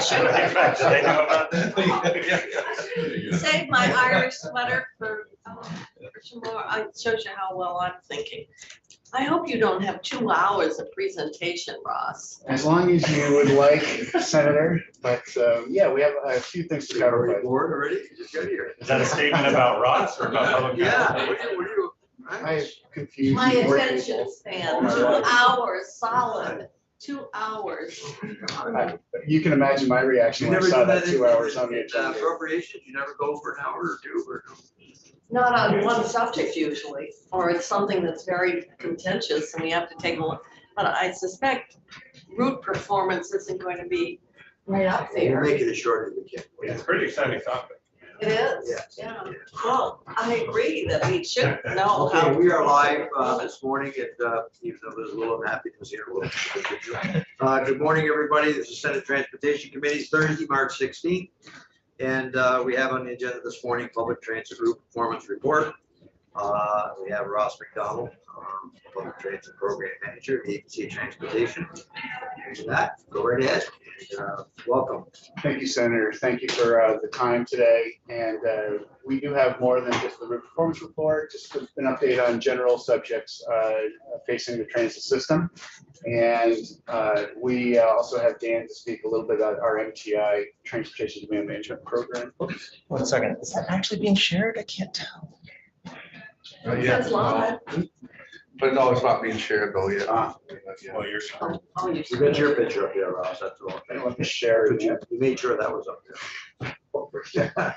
should have. Do they know about that? Save my Irish sweater for tomorrow. It shows you how well I'm thinking. I hope you don't have 2 hours of presentation, Ross. As long as you would like, Senator, but yeah, we have a few things to cover. Already bored already? You just got here. Is that a statement about Ross or about public? Yeah. counsel? What do you? I confused. My you. attention span, 2 hours solid, 2 hours. You can imagine my reaction You when I never saw do that that 2 hours on the in agenda. appropriations? You never go for an hour or two or no? Not on one subject usually, or it's something that's very contentious and we have to take a look. But I suspect route performance isn't going to be right up We'll there. make it as short as we can. It's a pretty exciting topic. It is, Yes. yeah. Well, I agree that we should know Okay, how. we are live this morning at, even though there's a little unhappiness here. Good morning, everybody. This is Senate Transportation Committee, Thursday, March 16th. And we have on the agenda this morning, Public Transit Group Performance Report. We have Ross McDonald, Public Transit Program Manager, Agency of Transportation. And that, go right ahead. And, welcome. Thank you, Senator. Thank you for the time today. And we do have more than just the route performance report, just an update on general subjects facing the transit system. And we also have Dan to speak a little bit about our MTI, Transportation Demand Management Program. 1 second. Is that actually being shared? I can't tell. That's live. But no, it's not being shared though yet. Well, you're. Oh, you You got your picture up there, Ross, that's all. I don't want to share it yet. You made sure that was up there.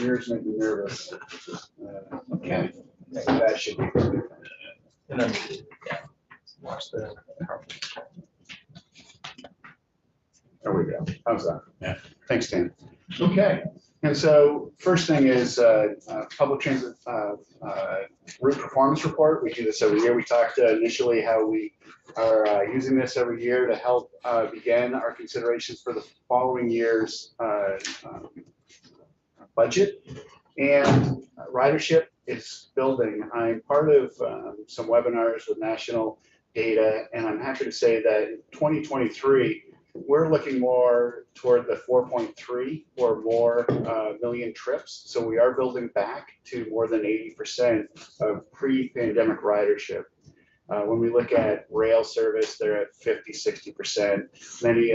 Yours make me nervous. Okay, that should be good. And then, yeah, watch the. There we go. How's that? Yeah. Thanks, Dan. Okay, and so first thing is public transit route performance report. We do this every year. We talked initially how we are using this every year to help begin our considerations for the following year's budget. And ridership is building. I'm part of some webinars with national data, and I'm happy to say that in 2023, we're looking more toward the 4.3 or more million trips. So we are building back to more than 80% of pre-pandemic ridership. When we look at rail service, they're at 50, 60%. Many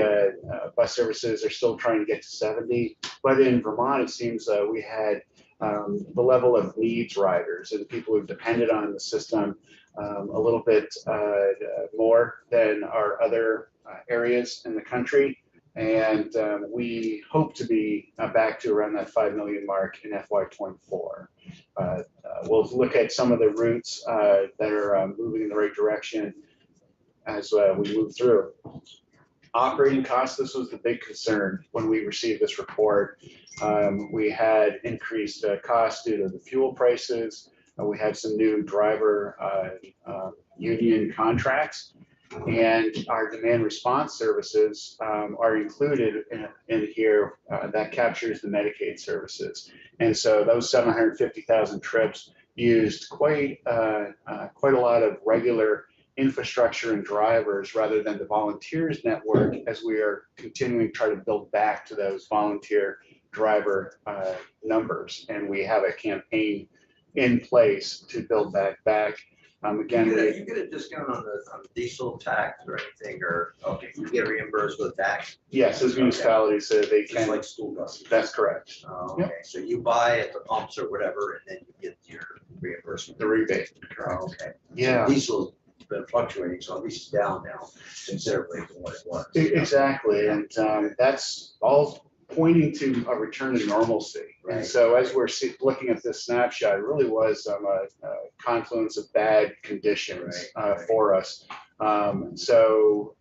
bus services are still trying to get to 70. But in Vermont, it seems we had the level of needs riders and people who've depended on the system a little bit more than our other areas in the country. And we hope to be back to around that 5 million mark in FY24. We'll look at some of the routes that are moving in the right direction as we move through. Operating costs, this was the big concern when we received this report. We had increased costs due to the fuel prices. We had some new driver union contracts. And our demand response services are included in here. That captures the Medicaid services. And so those 750,000 trips used quite a lot of regular infrastructure and drivers rather than the volunteers network, as we are continuing to try to build back to those volunteer driver numbers. And we have a campaign in place to build that back. Again, You get a discount on the diesel tax or anything, or, okay, you get reimbursed with tax, yes, as municipalities, they just can. like school buses. That's correct. Okay, so you buy at the pumps or whatever, and then you get your reimbursement. The rebate. Okay. Yeah. Diesel's been fluctuating, so at least it's down now considerably from what it was. Exactly, and that's all pointing to a return to normalcy. Right. And so as we're looking at this snapshot, it really was a confluence of bad conditions for us. So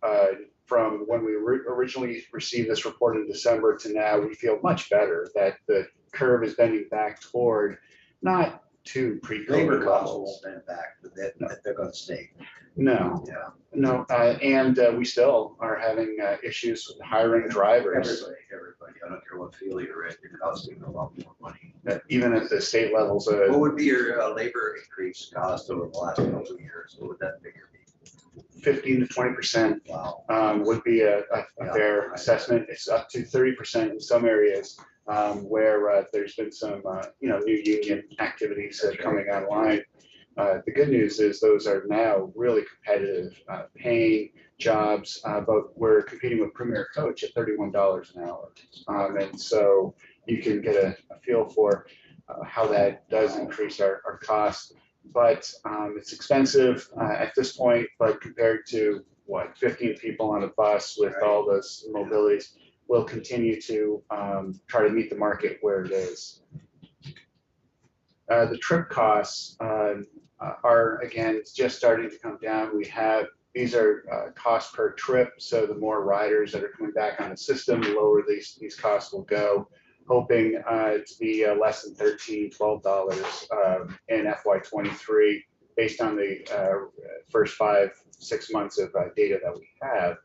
from when we originally received this report in December to now, we feel much better that the curve is bending back toward not to pre-COVID Labor costs levels. won't bend back, but they're gonna stay. No, Yeah. no, and we still are having issues with hiring drivers. Everybody, I don't care what field you're in, you're costing a lot more money. Even at the state levels. What would be your labor increase cost over the last couple of years? What would that figure be? 15 to 20%. Wow. Would be a Yeah. fair assessment. It's up to 30% in some areas where there's been some, new union activities coming online. The good news is those are now really competitive, paying jobs, but we're competing with Premier Coach at $31 an hour. And so you can get a feel for how that does increase our costs. But it's expensive at this point, but compared to 15 people on a bus with all those mobilities, we'll continue to try to meet the market where it is. The trip costs are, again, it's just starting to come down. These are costs per trip. So the more riders that are coming back on the system, the lower these costs will go, hoping to be less than $13, $12 in FY23 based on the first 5-6 months of data that we have.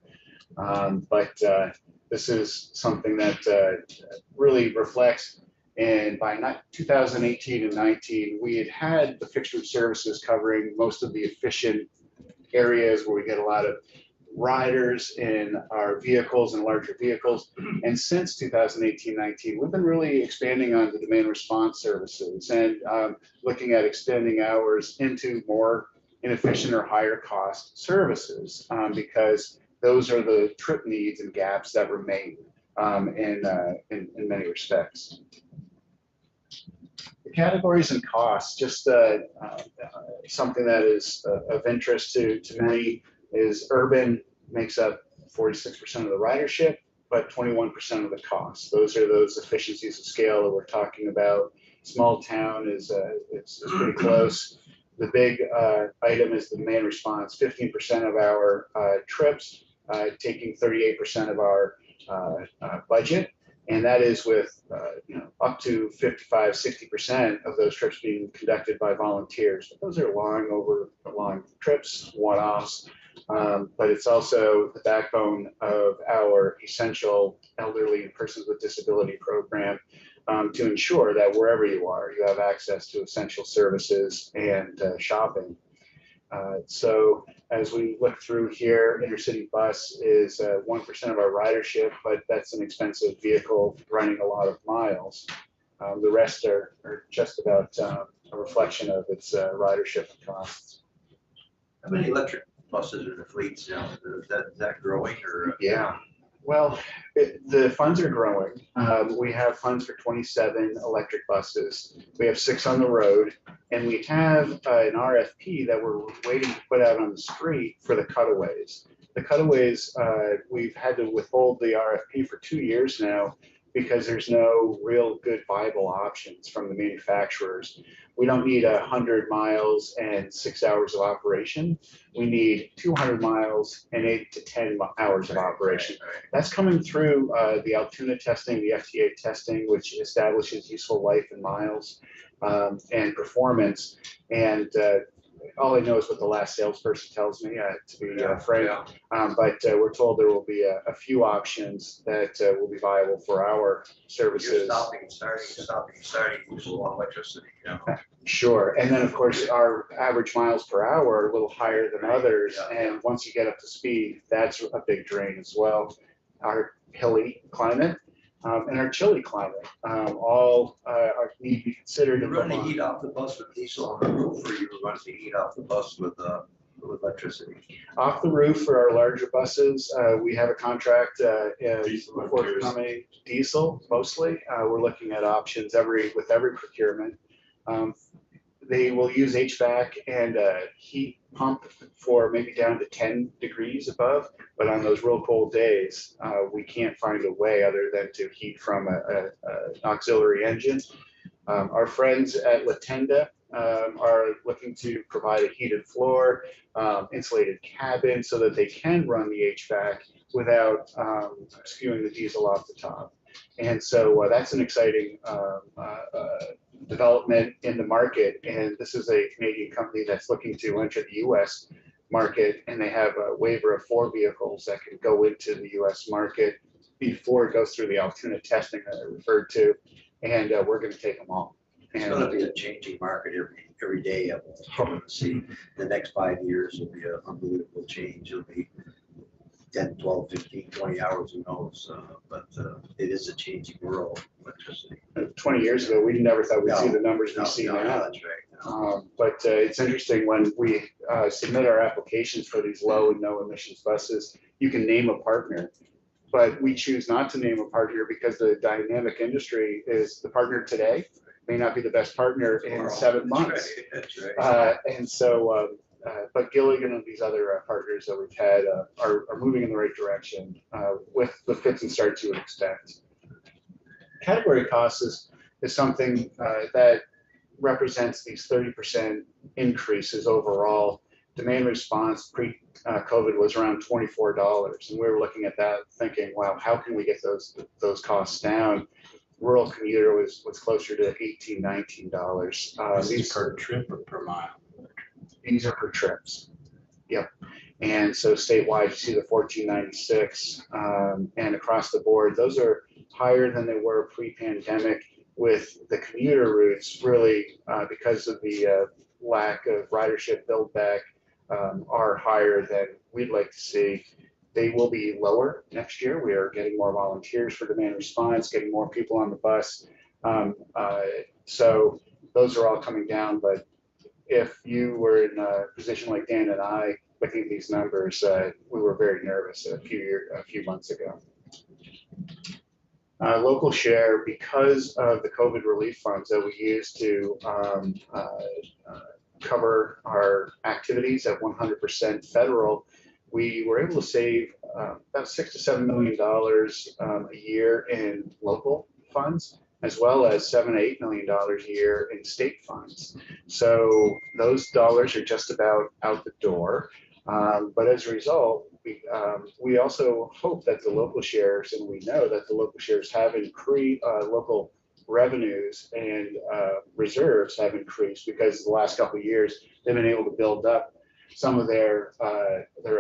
But this is something that really reflects. And by 2018 and 19, we had the fixed route services covering most of the efficient areas where we get a lot of riders in our vehicles and larger vehicles. And since 2018-19, we've been really expanding on the demand response services and looking at extending hours into more inefficient or higher cost services because those are the trip needs and gaps that remain in many respects. The categories and costs, just something that is of interest to many is urban makes up 46% of the ridership, but 21% of the cost. Those are those efficiencies of scale that we're talking about. Small town is it's pretty close. The big item is the demand response. 15% of our trips, taking 38% of our budget. And that is with up to 55-60% of those trips being conducted by volunteers. But those are long trips, one-offs. But it's also the backbone of our essential elderly and persons with disability program to ensure that wherever you are, you have access to essential services and shopping. So as we look through here, intercity bus is 1% of our ridership, but that's an expensive vehicle running a lot of miles. The rest are just about a reflection of its ridership costs. How many electric buses are in the fleets now? Is that growing or? Yeah, well, the funds are growing. We have funds for 27 electric buses. We have 6 on the road, and we have an RFP that we're waiting to put out on the street for the cutaways. The cutaways, we've had to withhold the RFP for 2 years now because there's no real good viable options from the manufacturers. We don't need 100 miles and 6 hours of operation. We need 200 miles and 8 to 10 hours of operation. That's coming through the Altoona testing, the FTA testing, which establishes useful life in miles and performance. And all I know is what the last salesperson tells me, to be frank. But we're told there will be a few options that will be viable for our services. You're stopping and starting, use a lot of electricity, Sure. And then, of course, our average miles per hour are a little higher than others. And once you get up to speed, that's a big drain as well. Our hilly climate and our chilly climate all need to be considered. You run the heat off the bus with diesel on the roof, or you run the heat off the bus with electricity? Off the roof for our larger buses, we have a contract forthcoming diesel mostly. We're looking at options with every procurement. They will use HVAC and a heat pump for maybe down to 10 degrees above, but on those real cold days, we can't find a way other than to heat from an auxiliary engine. Our friends at Latenda are looking to provide a heated floor, insulated cabin so that they can run the HVAC without spewing the diesel off the top. And so that's an exciting development in the market. And this is a Canadian company that's looking to enter the US market, and they have a waiver of 4 vehicles that can go into the US market before it goes through the Altoona testing that I referred to. And we're going to take them all. It's gonna be a changing market every day. I'm hoping to see the next 5 years will be an unbelievable change. It'll be 10, 12, 15, 20 hours, who knows? But it is a changing world, electricity. 20 years ago, we never thought we'd see No, the numbers we No, see no, now. that's right. But it's interesting when we submit our applications for these low and no emissions buses, you can name a partner. But we choose not to name a partner because the dynamic industry is the partner today may not be the best partner in Tomorrow. 7 That's months. right, that's right. And so, but Gilligan and these other partners that we've had are moving in the right direction with the fits and starts you would expect. Category costs is something that represents these 30% increases overall. Demand response pre-COVID was around $24, and we were looking at that thinking, wow, how can we get those costs down? Rural commuter was closer to $18, $19. These per trip or per mile? These are per trips. Yep. And so statewide, you see the $14.96, and across the board, those are higher than they were pre-pandemic, with the commuter routes really because of the lack of ridership build back are higher than we'd like to see. They will be lower next year. We are getting more volunteers for demand response, getting more people on the bus. So those are all coming down. But if you were in a position like Dan and I looking at these numbers, we were very nervous a few months ago. Local share, because of the COVID relief funds that we use to cover our activities at 100% federal, we were able to save about $6 to $7 million a year in local funds, as well as $7 to $8 million a year in state funds. So those dollars are just about out the door. But as a result, we also hope that the local shares, and we know that the local shares have increased, local revenues and reserves have increased because the last couple of years they've been able to build up some of their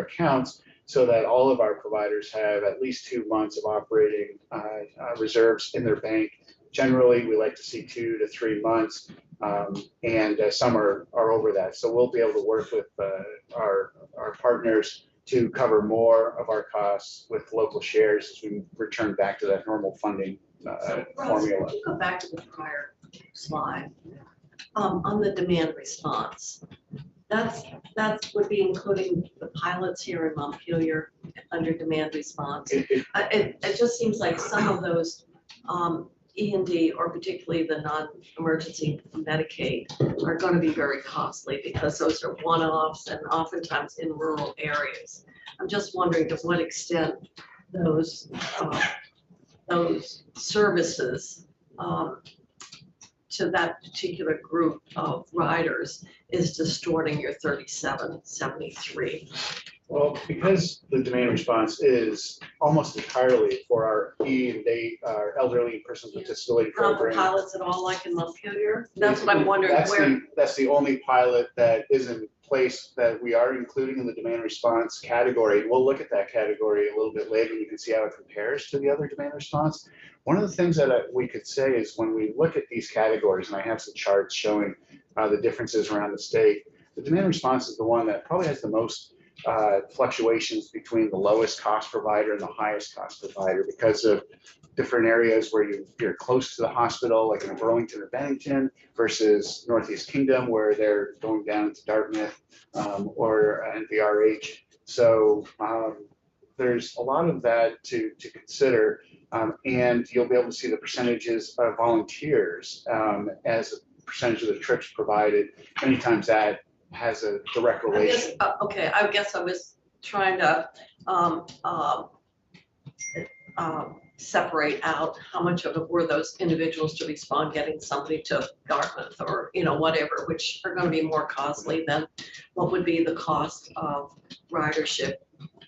accounts so that all of our providers have at least 2 months of operating reserves in their bank. Generally, we like to see 2 to 3 months, and some are over that. So we'll be able to work with our partners to cover more of our costs with local shares as we return back to that normal funding formula. Can you go back to the prior slide? On the demand response, that would be including the pilots here in Montpelier under demand response. It just seems like some of those E&D, or particularly the non-emergency Medicaid, are going to be very costly because those are one-offs and oftentimes in rural areas. I'm just wondering to what extent those services to that particular group of riders is distorting your 3773. Well, because the demand response is almost entirely for our E&D, our elderly and persons with disability Not the program. pilots at all, like in Montpelier? That's what I'm wondering, where. That's the only pilot that is in place that we are including in the demand response category. We'll look at that category a little bit later. You can see how it compares to the other demand response. One of the things that we could say is when we look at these categories, and I have some charts showing the differences around the state, the demand response is the one that probably has the most fluctuations between the lowest cost provider and the highest cost provider because of different areas where you're close to the hospital, like in Burlington or Bennington, versus Northeast Kingdom, where they're going down to Dartmouth or NVRH. So there's a lot of that to consider, and you'll be able to see the percentages of volunteers as a percentage of the trips provided. Many times that has a direct relation. I guess I was trying to separate out how much of it were those individuals to respond getting somebody to Dartmouth or whatever, which are going to be more costly than what would be the cost of ridership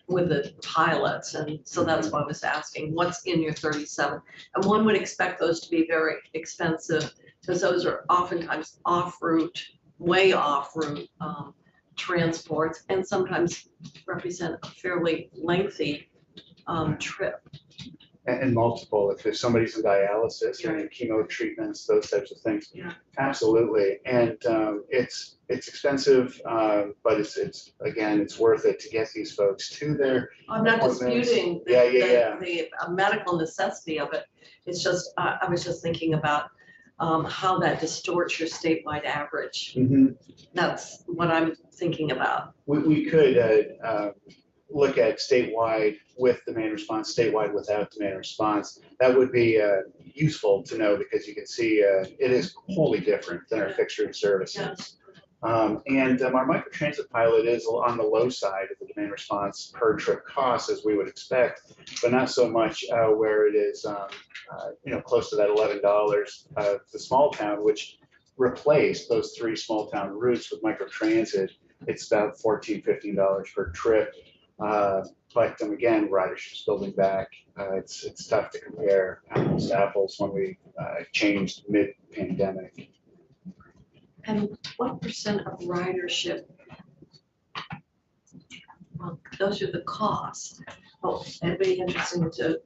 with the pilots. And so that's why I was asking what's in your 37. And one would expect those to be very expensive because those are oftentimes off-route, way off-route transports, and sometimes represent a fairly lengthy trip. And multiple, if somebody's in dialysis or in chemo treatments, those types of things. Yeah. Absolutely. And it's expensive, but it's again, it's worth it to get these folks to their. I'm not appointments. disputing the medical necessity of it. It's just, I was just thinking about how that distorts your statewide average. Mhm. That's what I'm thinking about. We could look at statewide with demand response, statewide without demand response. That would be useful to know because you can see it is wholly different than our fixed route services. And our microtransit pilot is on the low side of the demand response per trip cost, as we would expect, but not so much where it is close to that $11. The small town, which replaced those 3 small town routes with microtransit, it's about $14, $15 per trip. But again, ridership's building back. It's tough to compare apples to apples when we changed mid-pandemic. And what percent of ridership? Well, those are the costs. Oh, it'd be interesting to,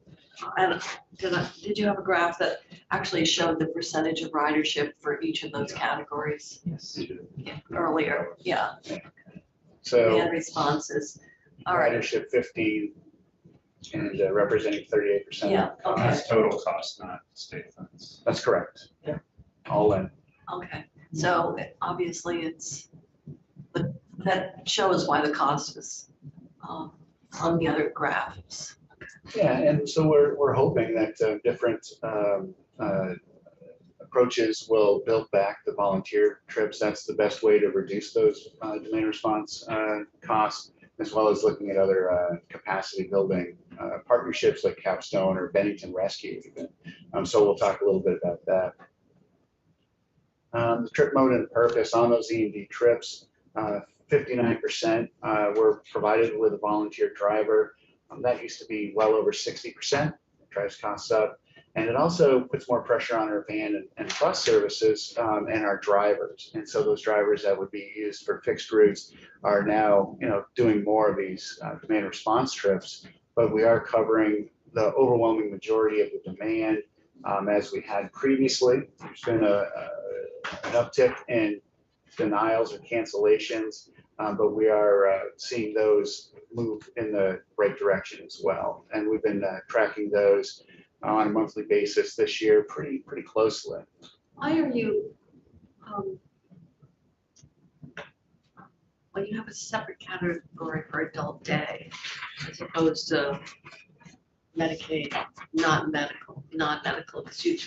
and did you have a graph that actually showed the percentage of ridership for each of those categories? Yes. Yeah, earlier, yeah. So Demand responses. All right, ridership 15 and representing 38%. yeah, okay, That's total cost, not state funds. That's correct. Yeah. All in. okay. So obviously it's, but that shows why the cost is on the other graphs. Yeah, and so we're hoping that different approaches will build back the volunteer trips. That's the best way to reduce those demand response costs, as well as looking at other capacity building partnerships like Capstone or Bennington Rescue even. So we'll talk a little bit about that. The trip mode and purpose on those E&D trips, 59% were provided with a volunteer driver. That used to be well over 60%, drives costs up. And it also puts more pressure on our van and bus services and our drivers. And so those drivers that would be used for fixed routes are now, doing more of these demand response trips. But we are covering the overwhelming majority of the demand as we had previously. There's been an uptick in denials or cancellations, but we are seeing those move in the right direction as well. And we've been tracking those on a monthly basis this year pretty closely. Why are you, well, you have a separate category for adult day as opposed to Medicaid, non-medical, because you,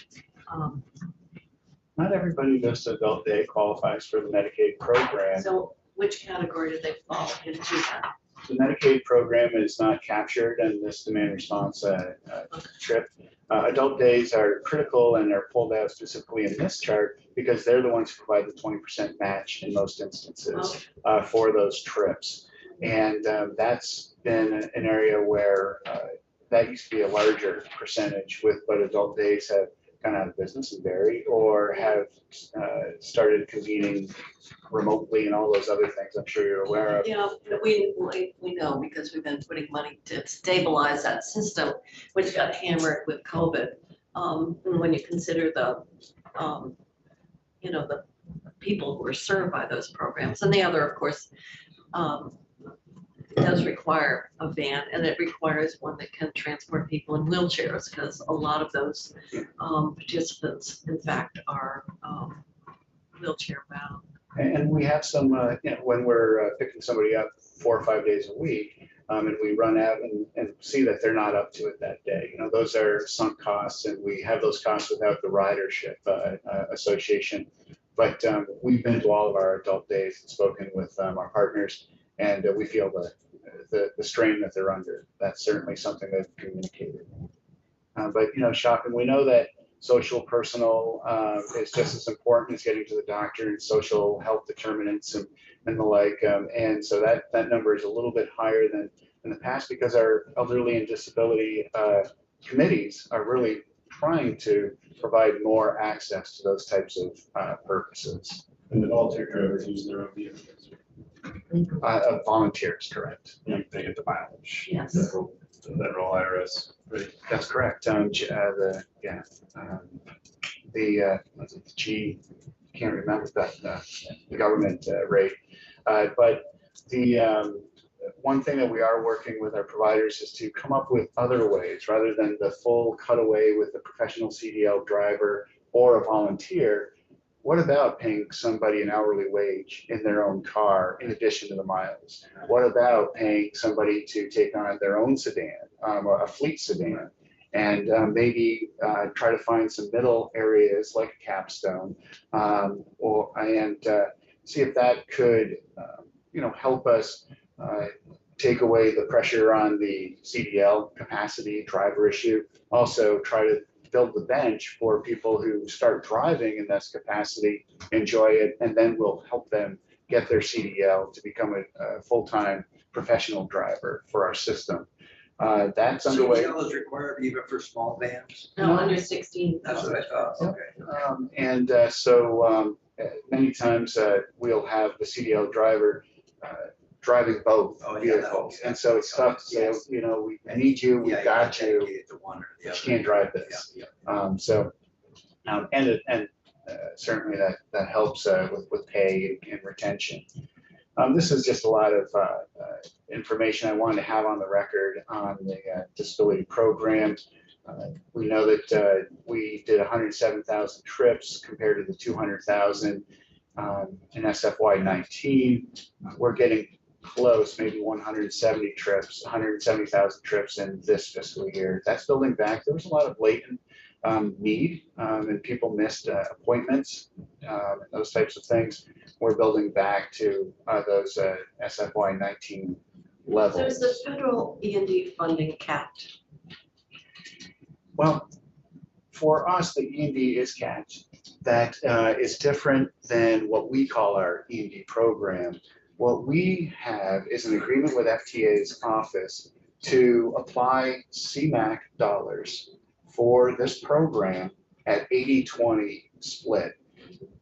Not everybody who goes to adult day qualifies for the Medicaid program. so which category do they fall into that? The Medicaid program is not captured in this demand response trip. Adult days are critical and are pulled out specifically in this chart because they're the ones who provide the 20% match in most instances for those trips. And that's been an area where that used to be a larger percentage but adult days have gone out of business and buried or have started convening remotely and all those other things I'm sure you're aware of. Yeah, we know because we've been putting money to stabilize that system, which got hammered with COVID. And when you consider the, the people who are served by those programs, and the other, of course, it does require a van, and it requires one that can transport people in wheelchairs, because a lot of those participants, in fact, are wheelchair bound. And we have some, when we're picking somebody up 4 or 5 days a week, and we run out and see that they're not up to it that day. Those are sunk costs, and we have those costs without the ridership association. But we've been to all of our adult days and spoken with our partners, and we feel the strain that they're under. That's certainly something they've communicated. But shocking, we know that social, personal is just as important as getting to the doctor, and social health determinants and the like. And so that number is a little bit higher than in the past because our elderly and disability committees are really trying to provide more access to those types of purposes. And the volunteer drivers use their own vehicles. Volunteers, correct. They get the mileage. Yes. The federal IRS, right? That's correct. Was it the G, can't remember the government rate. But the one thing that we are working with our providers is to come up with other ways, rather than the full cutaway with a professional CDL driver or a volunteer. What about paying somebody an hourly wage in their own car in addition to the miles? What about paying somebody to take on their own sedan, a fleet sedan? And maybe try to find some middle areas like a capstone, and see if that could, help us take away the pressure on the CDL capacity driver issue. Also, try to build the bench for people who start driving in this capacity, enjoy it, and then we'll help them get their CDL to become a full-time professional driver for our system. That's underway. CDL is required even for small vans? No, under 16. That's what I thought, okay. So many times we'll have the CDL driver driving both Oh, yeah, that vehicles. was- And so it's tough to say, Yes. we need you, we've Yeah, got you, dedicated to one or the but you other. can't drive this. Yeah, And certainly that helps with pay and retention. This is just a lot of information I wanted to have on the record on the disability program. We know that we did 107,000 trips compared to the 200,000 in SFY 19. We're getting close, maybe 170,000 trips in this fiscal year. That's building back. There was a lot of latent need, and people missed appointments, and those types of things. We're building back to those SFY 19 levels. So is the federal E&D funding capped? Well, for us, the E&D is capped. That is different than what we call our E&D program. What we have is an agreement with FTA's office to apply CMAQ dollars for this program at 80-20 split.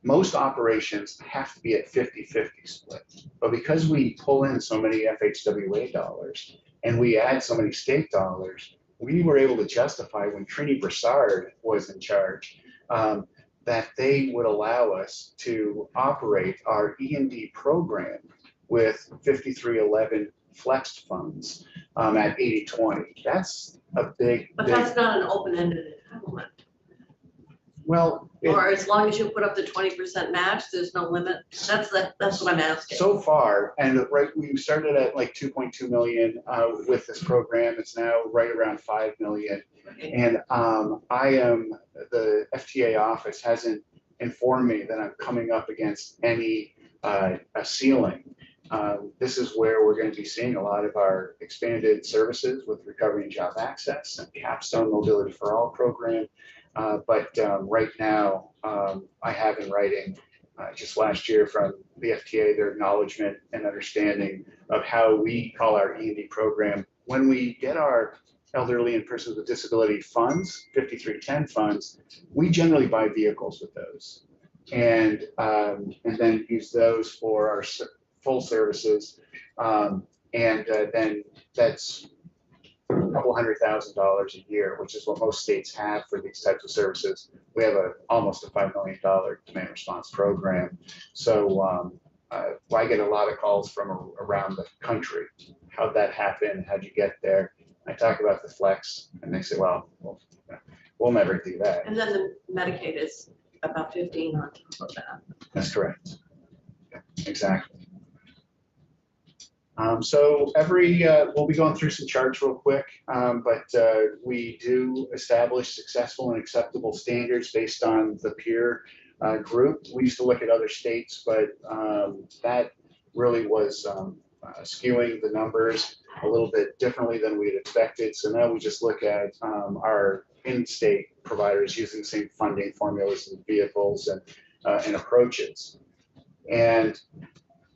Most operations have to be at 50-50 split. But because we pull in so many FHWA dollars and we add so many state dollars, we were able to justify when Trini Broussard was in charge that they would allow us to operate our E&D program with 5311 flexed funds at 80-20. That's a big, But big, that's not an open-ended entitlement. well, Or as long as you put up the 20% match, there's no limit. That's what I'm asking. so far, and we started at like 2.2 million with this program. It's now right around 5 million. And the FTA office hasn't informed me that I'm coming up against any a ceiling. This is where we're going to be seeing a lot of our expanded services with Recovery and Job Access and Capstone Mobility for All program. But right now, I have in writing just last year from the FTA their acknowledgement and understanding of how we call our E&D program. When we get our elderly and persons with disability funds, 5310 funds, we generally buy vehicles with those, and then use those for our full services, and then that's a couple $100,000 a year, which is what most states have for these types of services. We have almost a $5 million demand response program. So I get a lot of calls from around the country. How'd that happen? How'd you get there? I talk about the flex, and they say, well, we'll never do that. And then the Medicaid is about 15 on top of that. That's correct. Yeah, exactly. So we'll be going through some charts real quick, but we do establish successful and acceptable standards based on the peer group. We used to look at other states, but that really was skewing the numbers a little bit differently than we had expected. So now we just look at our in-state providers using the same funding formulas and vehicles and approaches. And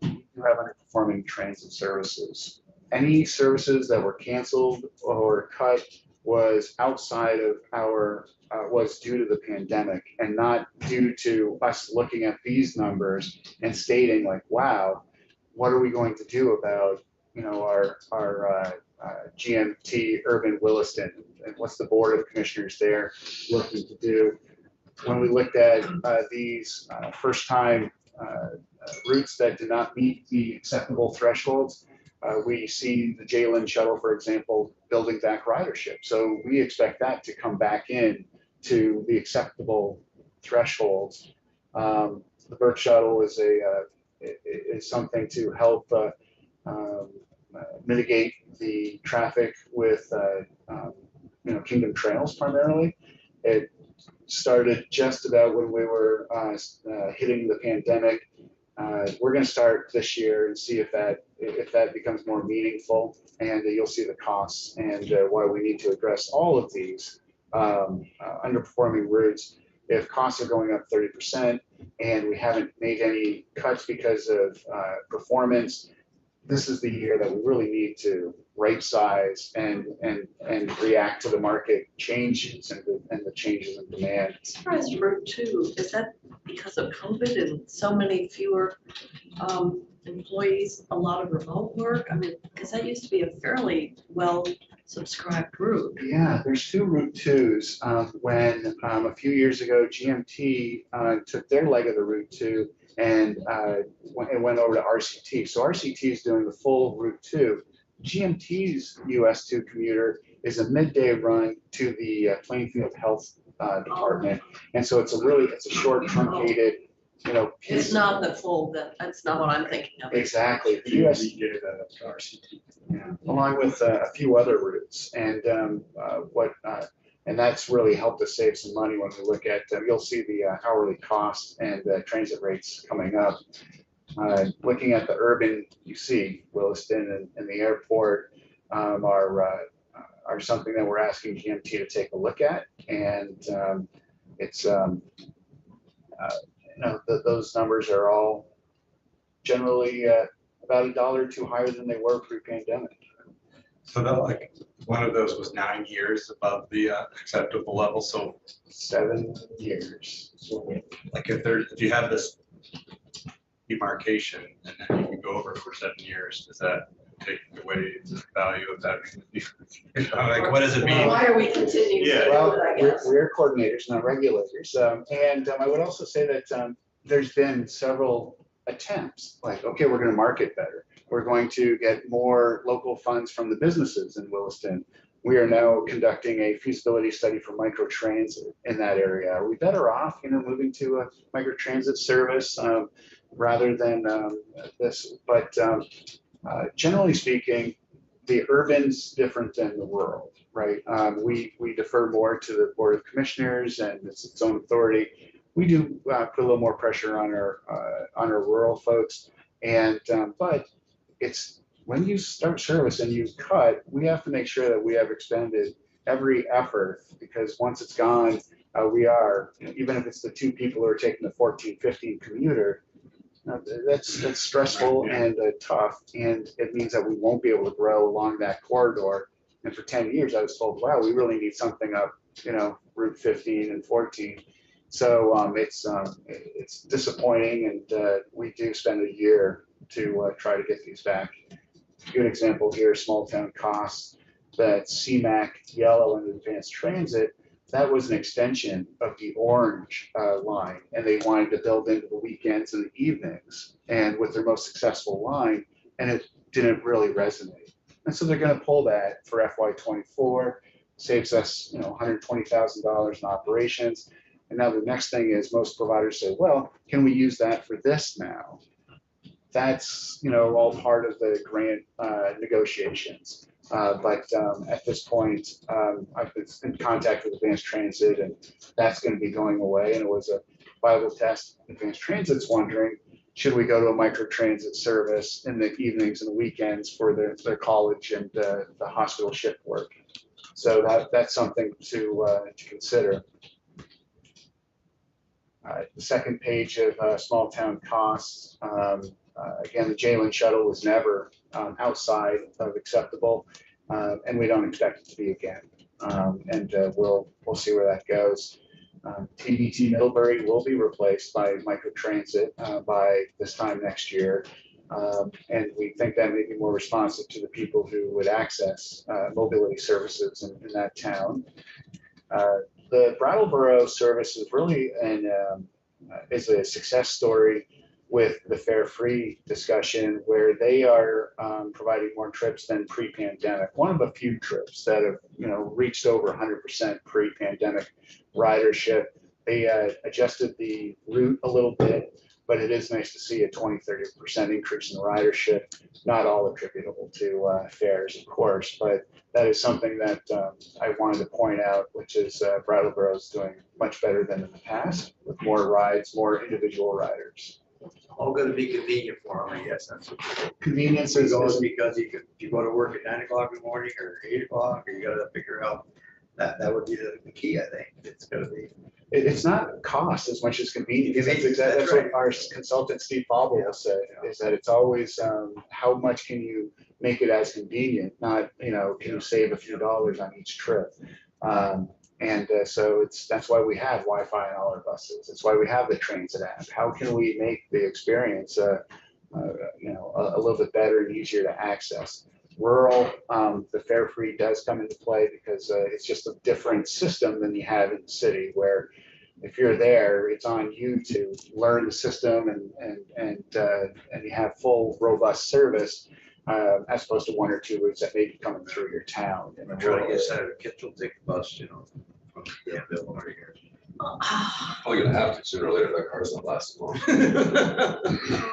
you have underperforming transit services. Any services that were canceled or cut was outside of was due to the pandemic and not due to us looking at these numbers and stating like, wow, what are we going to do about, our GMT Urban Williston, and what's the Board of Commissioners there looking to do? When we looked at these first-time routes that did not meet the acceptable thresholds, we see the Jalen Shuttle, for example, building back ridership. So we expect that to come back in to the acceptable thresholds. The Burke Shuttle is something to help mitigate the traffic with Kingdom Trails primarily. It started just about when we were hitting the pandemic. We're going to start this year and see if that becomes more meaningful, and you'll see the costs and why we need to address all of these underperforming routes. If costs are going up 30% and we haven't made any cuts because of performance, this is the year that we really need to right size and react to the market changes and the changes in demand. I'm surprised Route 2, is that because of COVID and so many fewer employees, a lot of remote work? I mean, because that used to be a fairly well subscribed route. Yeah, there's two Route 2s. When a few years ago, GMT took their leg of the Route 2 and it went over to RCT. So RCT is doing the full Route 2. GMT's US 2 commuter is a midday run to the Plainfield Health Department. And so it's a short truncated, piece. It's not the full, that's not what I'm thinking of. Exactly. The US, Redid that to RCT. yeah, along with a few other routes, and and that's really helped us save some money when we look at. You'll see the hourly costs and transit rates coming up. Looking at the urban, you see Williston and the airport are something that we're asking GMT to take a look at, and it's those numbers are all generally about $1 or $2 higher than they were pre-pandemic. So that one of those was 9 years above the acceptable level. So 7 years. if you have this demarcation and then you can go over for 7 years, does that take away the value of that? What does it mean? Why are we continuing to Yeah. do Well, it, I guess? we're coordinators, not regulators. And I would also say that there's been several attempts, like, okay, we're going to market better. We're going to get more local funds from the businesses in Williston. We are now conducting a feasibility study for microtransit in that area. Are we better off, moving to a microtransit service rather than this? But generally speaking, the urban's different than the rural, right? We defer more to the Board of Commissioners and its own authority. We do put a little more pressure on our rural folks, and but it's when you start service and you cut, we have to make sure that we have expended every effort, because once it's gone, we are, even if it's the two people who are taking the 14-15 commuter, that's stressful and tough, and it means that we won't be able to grow along that corridor. And for 10 years, I was told, wow, we really need something up, Route 15 and 14. So it's disappointing, and we do spend a year to try to get these back. Good example here, small town costs, that CMAC yellow and advanced transit, that was an extension of the orange line, and they wanted to build into the weekends and the evenings, and with their most successful line, and it didn't really resonate. And so they're going to pull that for FY24, saves us $120,000 in operations. And now the next thing is, most providers say, well, can we use that for this now? That's all part of the grant negotiations. But at this point, I've been in contact with Advanced Transit, and that's going to be going away. And it was a viable test. Advanced Transit's wondering, should we go to a microtransit service in the evenings and the weekends for their college and the hospital shift work? So that's something to consider. The second page of small town costs. Again, the Jalen Shuttle was never outside of acceptable, and we don't expect it to be again. And we'll see where that goes. TBT Middlebury will be replaced by microtransit by this time next year. And we think that may be more responsive to the people who would access mobility services in that town. The Brattleboro service is really is a success story with the Fare Free discussion, where they are providing more trips than pre-pandemic. One of a few trips that have reached over 100% pre-pandemic ridership. They adjusted the route a little bit, but it is nice to see a 20-30% increase in ridership. Not all attributable to fares, of course, but that is something that I wanted to point out, which is Brattleboro is doing much better than in the past, with more rides, more individual riders. All gonna be convenient for them, I guess, that's what. Convenience It's is always because if you go to work at 9 o'clock in the morning or 8 o'clock, or you gotta figure out, that would be the key, I think. It's gonna be. It's not cost as much as convenience. Convenience, That's that's what right. our consultant Steve Bobble will say, is that it's always how much can you make it as convenient, not, can you save a few dollars on each trip. So that's why we have Wi-Fi on all our buses. It's why we have the transit app. How can we make the experience, a little bit better and easier to access? Rural, the Fare Free does come into play because it's just a different system than you have in the city, where if you're there, it's on you to learn the system and you have full robust service, as opposed to one or two routes that may be coming through your town. I'm trying to get Senator Kitchell to take the bus, from Danville over here. Probably gonna have to sooner or later, that car's not lasting long.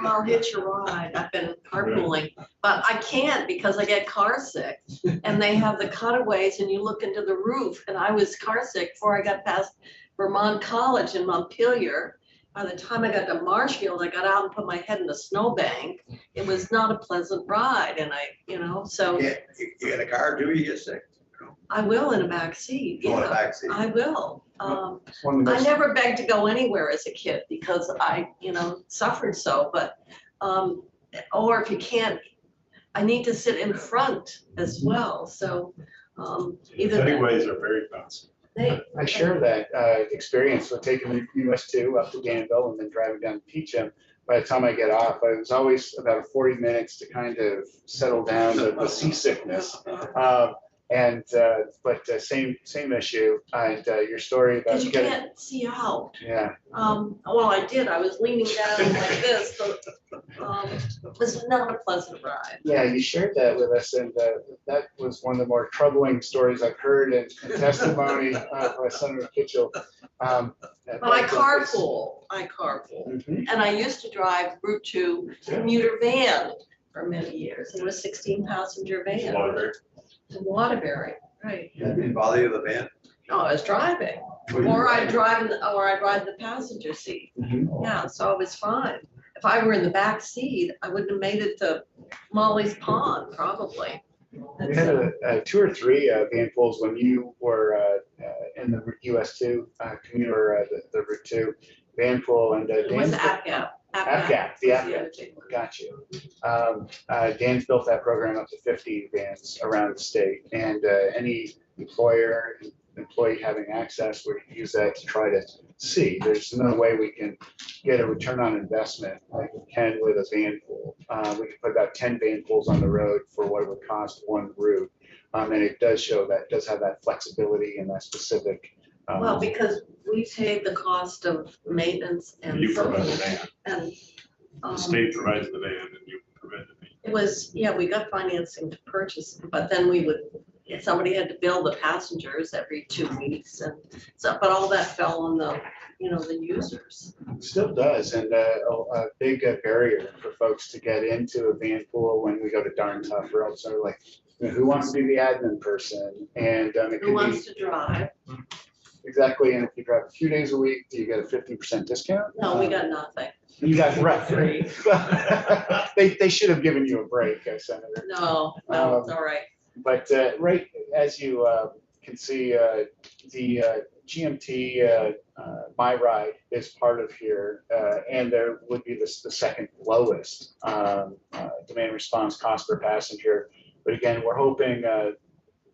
I'll hitch a ride. I've been carpooling, but I can't because I get car sick. And they have the cutaways and you look into the roof, and I was car sick before I got past Vermont College in Montpelier. By the time I got to Marshfield, I got out and put my head in a snowbank. It was not a pleasant ride, and so Yeah, you got a car, do you get sick? I will in a back seat. Go in the Yeah, back seat. I will. One of the I most- never begged to go anywhere as a kid because I, suffered so, but, or if you can't, I need to sit in front as well, so, either. Anyways, are very fancy. I share that experience with taking the US 2 up to Danville and then driving down to Peacham. By the time I get off, it was always about 40 minutes to kind of settle down the seasickness. But same issue, and your story about Because you can't see out. yeah. Well, I did, I was leaning down like this, so, it was not a pleasant ride. Yeah, you shared that with us, and that was one of the more troubling stories I've heard in testimony by Senator Kitchell. But I carpool, Mhm. and I used to drive Route 2 commuter van for many years. It was 16-passenger van in Waterbury, right? Didn't bother you, the van? No, I was driving, or I'd ride in the passenger seat. Mhm. Yeah, so it was fine. If I were in the back seat, I wouldn't have made it to Molly's Pond, probably. We had 2 or 3 van pools when you were in the US 2 commuter, the Route 2 van pool, and It was Dan's APGAP. APGAP, the was APGAP. undertaker. Got you. Dan's built that program up to 50 vans around the state, and any employee having access, we use that to try to see. There's no way we can get a return on investment like we can with a van pool. We can put about 10 van pools on the road for what it would cost one route. And it does show that, does have that flexibility and that specific. Well, because we paid the cost of maintenance and. You provide the van, And, the state provides the van and you provide the van. it was, we got financing to purchase, but then if somebody had to bill the passengers every 2 weeks, and so, but all that fell on the users. Still does, and a big barrier for folks to get into a van pool when we go to Darn Tough, or else they're like, who wants to be the admin person? And it Who can be wants to drive? exactly, and if you drive a few days a week, do you get a 50% discount? No, we got nothing. You got right. They should have given you a break, Senator. No, it's all right. But right as you can see, the GMT My Ride is part of here, and there would be the second lowest demand response cost per passenger. But again, we're hoping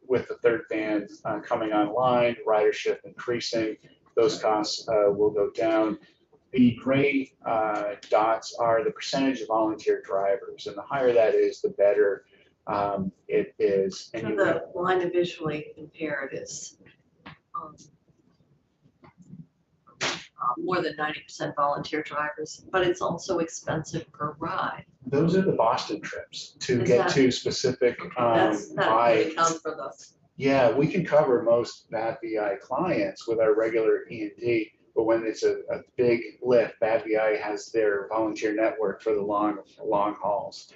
with the third van coming online, ridership increasing, those costs will go down. The gray dots are the percentage of volunteer drivers, and the higher that is, the better it is. So And the blind and visually impaired is more than 90% volunteer drivers, but it's also expensive per ride. those are the Boston trips to Is get that- to specific That's, that would rides. account for the, Yeah, we can cover most Bad VI clients with our regular E&D, but when it's a big lift, Bad VI has their volunteer network for the long hauls.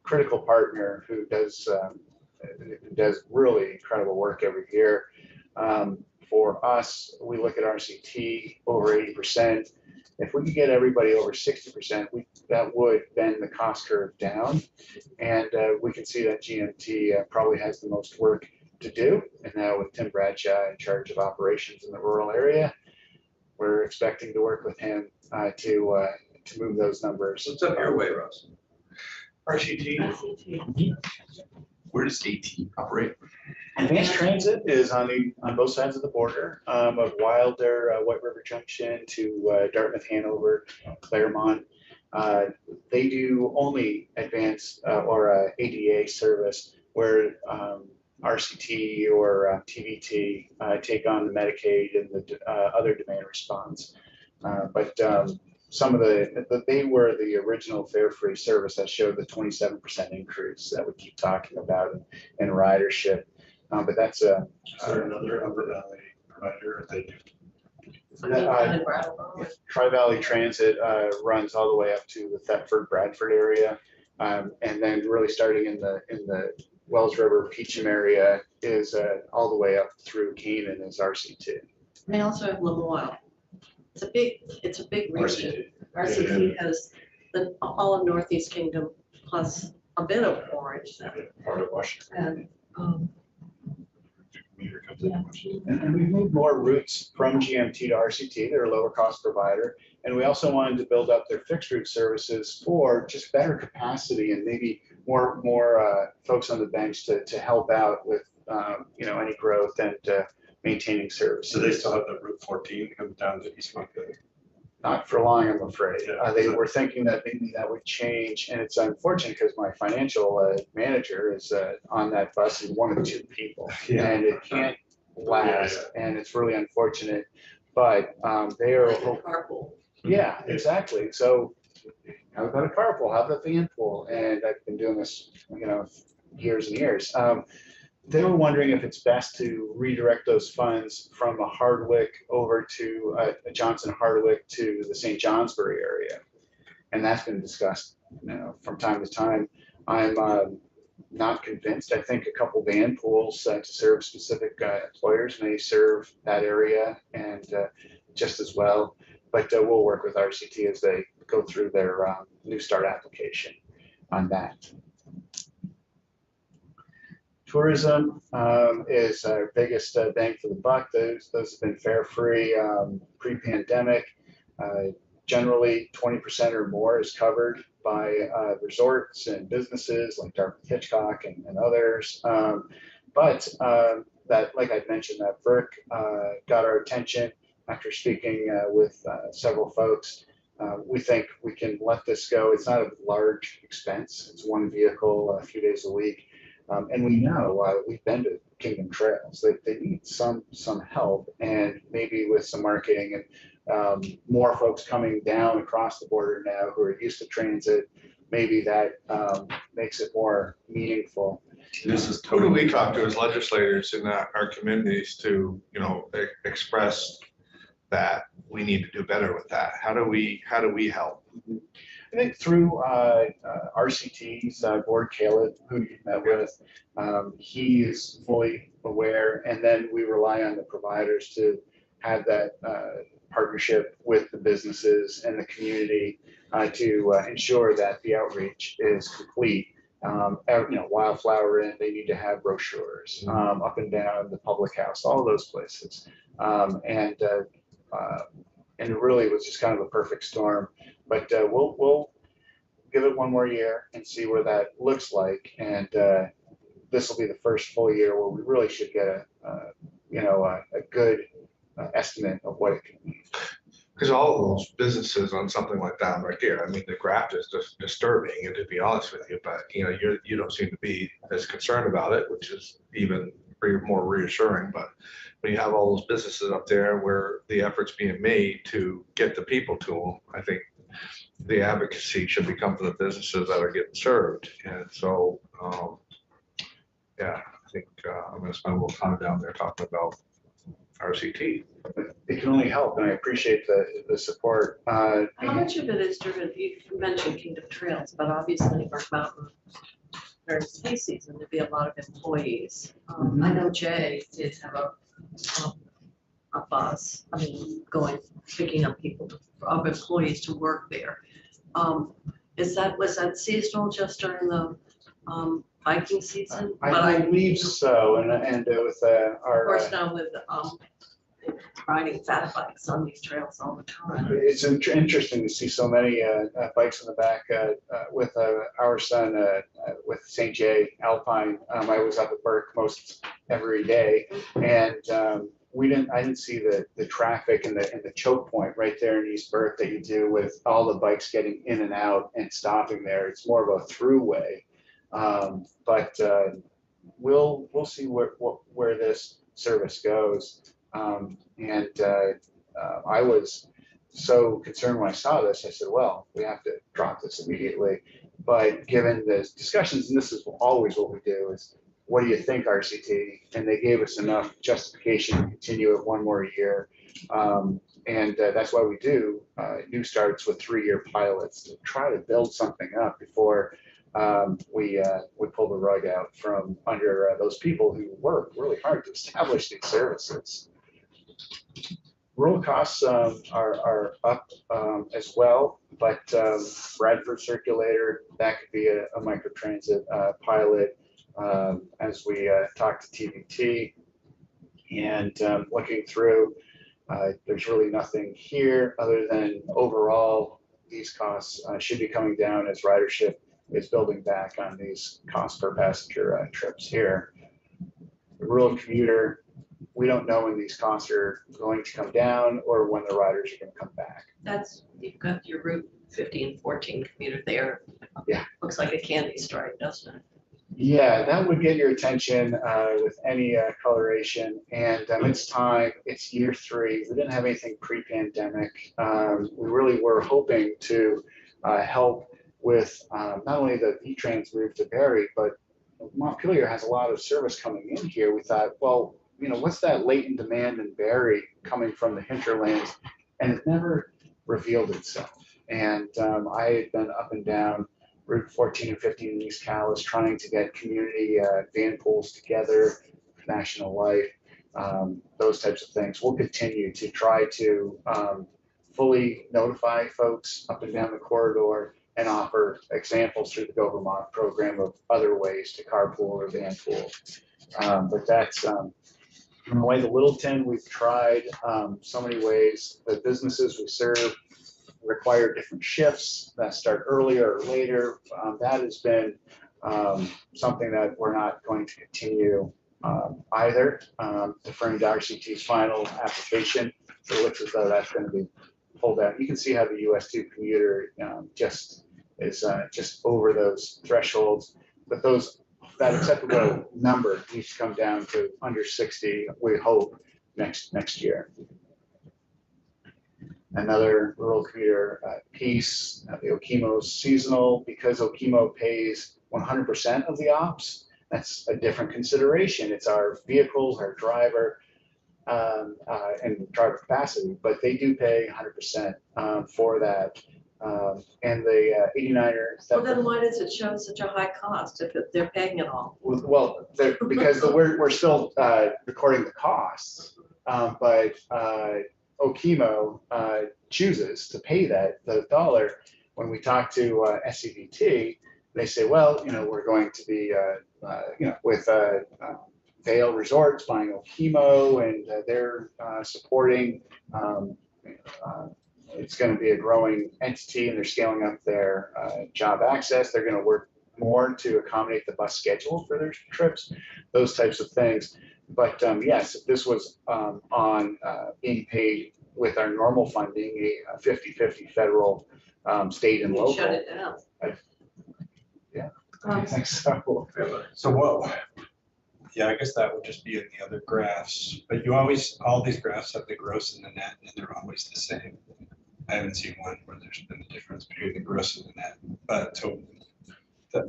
Critical partner who does really incredible work every year. For us, we look at RCT over 80%. If we could get everybody over 60%, that would bend the cost curve down. And we can see that GMT probably has the most work to do. And now with Tim Bradshaw in charge of operations in the rural area, we're expecting to work with him to move those numbers. What's up your way, Russ? RCT, RCT. Where does AT operate? Advanced Transit is on both sides of the border, of Wilder, White River Junction to Dartmouth, Hanover, Claremont. They do only advanced or ADA service where RCT or TVT take on the Medicaid and the other demand response. But some of they were the original fare-free service that showed the 27% increase that we keep talking about in ridership. But that's is there another Upper Valley provider that they do? Tri-Valley Transit runs all the way up to the Thetford, Bradford area. And then really starting in the Wells River, Peacham area is all the way up through Canaan is RC2. They also have Lamoille. It's a big region. RCT. RCT has all of Northeast Kingdom plus a bit of Orange Part of Washington. and Meter comes in Washington. And we've moved more routes from GMT to RCT. They're a lower cost provider. And we also wanted to build up their fixed route services for just better capacity and maybe more folks on the bench to help out with any growth and maintaining service. So they still have the Route 14 that comes down to East Montpelier. Not for long, I'm afraid. Yeah. They were thinking that maybe that would change, and it's unfortunate because my financial manager is on that bus and one of two people, Yeah. and it can't last, and it's really unfortunate. But they are, like a carpool. yeah, exactly. So how about a carpool? How about the van pool? And I've been doing this, years and years. They were wondering if it's best to redirect those funds from a Hardwick over to a Johnson Hardwick to the St. Johnsbury area. And that's been discussed, from time to time. I'm not convinced. I think a couple van pools to serve specific employers may serve that area and just as well. But we'll work with RCT as they go through their new start application on that. Tourism is our biggest bang for the buck. Those have been fare-free pre-pandemic. Generally, 20% or more is covered by resorts and businesses like Dartmouth Hitchcock and others. But that, like I mentioned, that VERC got our attention after speaking with several folks. We think we can let this go. It's not a large expense. It's one vehicle a few days a week. And we know we've been to Kingdom Trails. They need some help, and maybe with some marketing and more folks coming down across the border now who are used to transit, maybe that makes it more meaningful. This is Who do totally. we talk to as legislators in our communities to, express that we need to do better with that? How do we help? I think through RCT's board, Caleb, who you met with, he is fully aware, and then we rely on the providers to have that partnership with the businesses and the community to ensure that the outreach is complete. Wildflower Inn, they need to have brochures up and down the public house, all of those places. And it really was just kind of a perfect storm. But we'll give it one more year and see where that looks like. And this will be the first full year where we really should get a good estimate of what it can mean. Because all of those businesses on something like that right there, I mean, the graph is just disturbing, and to be honest with you, but you don't seem to be as concerned about it, which is even more reassuring. But when you have all those businesses up there where the effort's being made to get the people to them, I think the advocacy should become for the businesses that are getting served. And so, yeah, I think I'm going to spend a little time down there talking about RCT. It can only help, and I appreciate the support. How much of it is driven, you mentioned Kingdom Trails, but obviously Burke Mountain, during ski season, there'd be a lot of employees. I know Jay did have a bus, I mean, picking up people, of employees to work there. Was that seasonal just during the biking season? I believe so, and with Of our. course, now with riding fat bikes on these trails all the time. It's interesting to see so many bikes in the back with our son with St. J Alpine. I was up at Burke most every day, and I didn't see the traffic and the choke point right there in East Burke that you do with all the bikes getting in and out and stopping there. It's more of a throughway, but we'll see where this service goes. I was so concerned when I saw this. I said, well, we have to drop this immediately. But given the discussions, and this is always what we do, is what do you think, RCT? And they gave us enough justification to continue it one more year. That's why we do new starts with 3-year pilots to try to build something up before we pull the rug out from under those people who work really hard to establish these services. Rural costs are up as well, but Bradford Circulator, that could be a microtransit pilot as we talk to TVT. And looking through, there's really nothing here other than overall these costs should be coming down as ridership is building back on these costs per passenger trips here. The rural commuter, we don't know when these costs are going to come down or when the riders are going to come back. You've got your Route 15, 14 commuter there. Yeah. Looks like a candy stripe, doesn't it? Yeah, that would get your attention with any coloration, and it's time. It's year 3. We didn't have anything pre-pandemic. We really were hoping to help with not only the V-Trans move to Barrie, but Montpelier has a lot of service coming in here. We thought, well, what's that latent demand in Barrie coming from the hinterlands? And it never revealed itself. And I had been up and down Route 14 and 15 in East Calais trying to get community van pools together, National Life, those types of things. We'll continue to try to fully notify folks up and down the corridor and offer examples through the Go Vermont program of other ways to carpool or van pool. But that's in the way the Littleton, we've tried so many ways. The businesses we serve require different shifts that start earlier or later. That has been something that we're not going to continue either. Deferring to RCT's final application, so it looks as though that's going to be pulled out. You can see how the US2 commuter just is just over those thresholds, but that acceptable number needs to come down to under 60, we hope, next year. Another rural commuter piece, the Okemo seasonal, because Okemo pays 100% of the ops, that's a different consideration. It's our vehicles, our driver, and driver capacity, but they do pay 100% for that. And the 89er. Well, then why does it show such a high cost if they're paying it all? Well, because we're still recording the costs, but Okemo chooses to pay the dollar. When we talk to SCVT, they say, well, we're going to be, with Vail Resorts buying Okemo, and they're supporting. It's going to be a growing entity, and they're scaling up their job access. They're going to work more to accommodate the bus schedule for their trips, those types of things. But yes, if this was on being paid with our normal funding, a 50-50 federal, state and You local. shut it down. Yeah. Um, I think so. So what, yeah, I guess that would just be in the other graphs, but you always, all these graphs have the gross and the net, and they're always the same. I haven't seen one where there's been a difference between the gross and the net, but so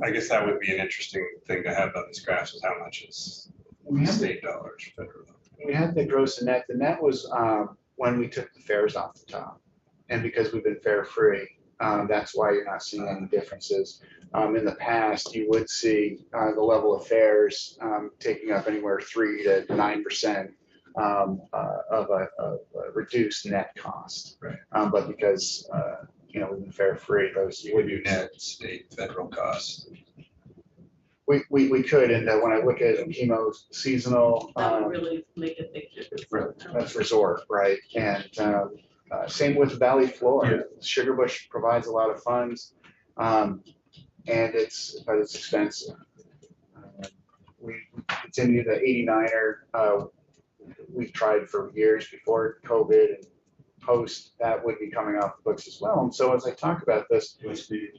I guess that would be an interesting thing to have on these graphs is how much is We have, state dollars, federal. we had the gross and net. The net was when we took the fares off the top. And because we've been fare free, that's why you're not seeing any differences. In the past, you would see the level of fares taking up anywhere 3 to 9% of a reduced net cost. Right. But because we've been fare free, those You would do net, state, federal costs. we could. And when I look at chemo seasonal, That would really make a big difference. that's resort, right? And same with Valley Floor. Sugar Bush provides a lot of funds, but it's expensive. We continue the 89er. We've tried for years before COVID and post, that would be coming off the books as well. And so as I talk about this, the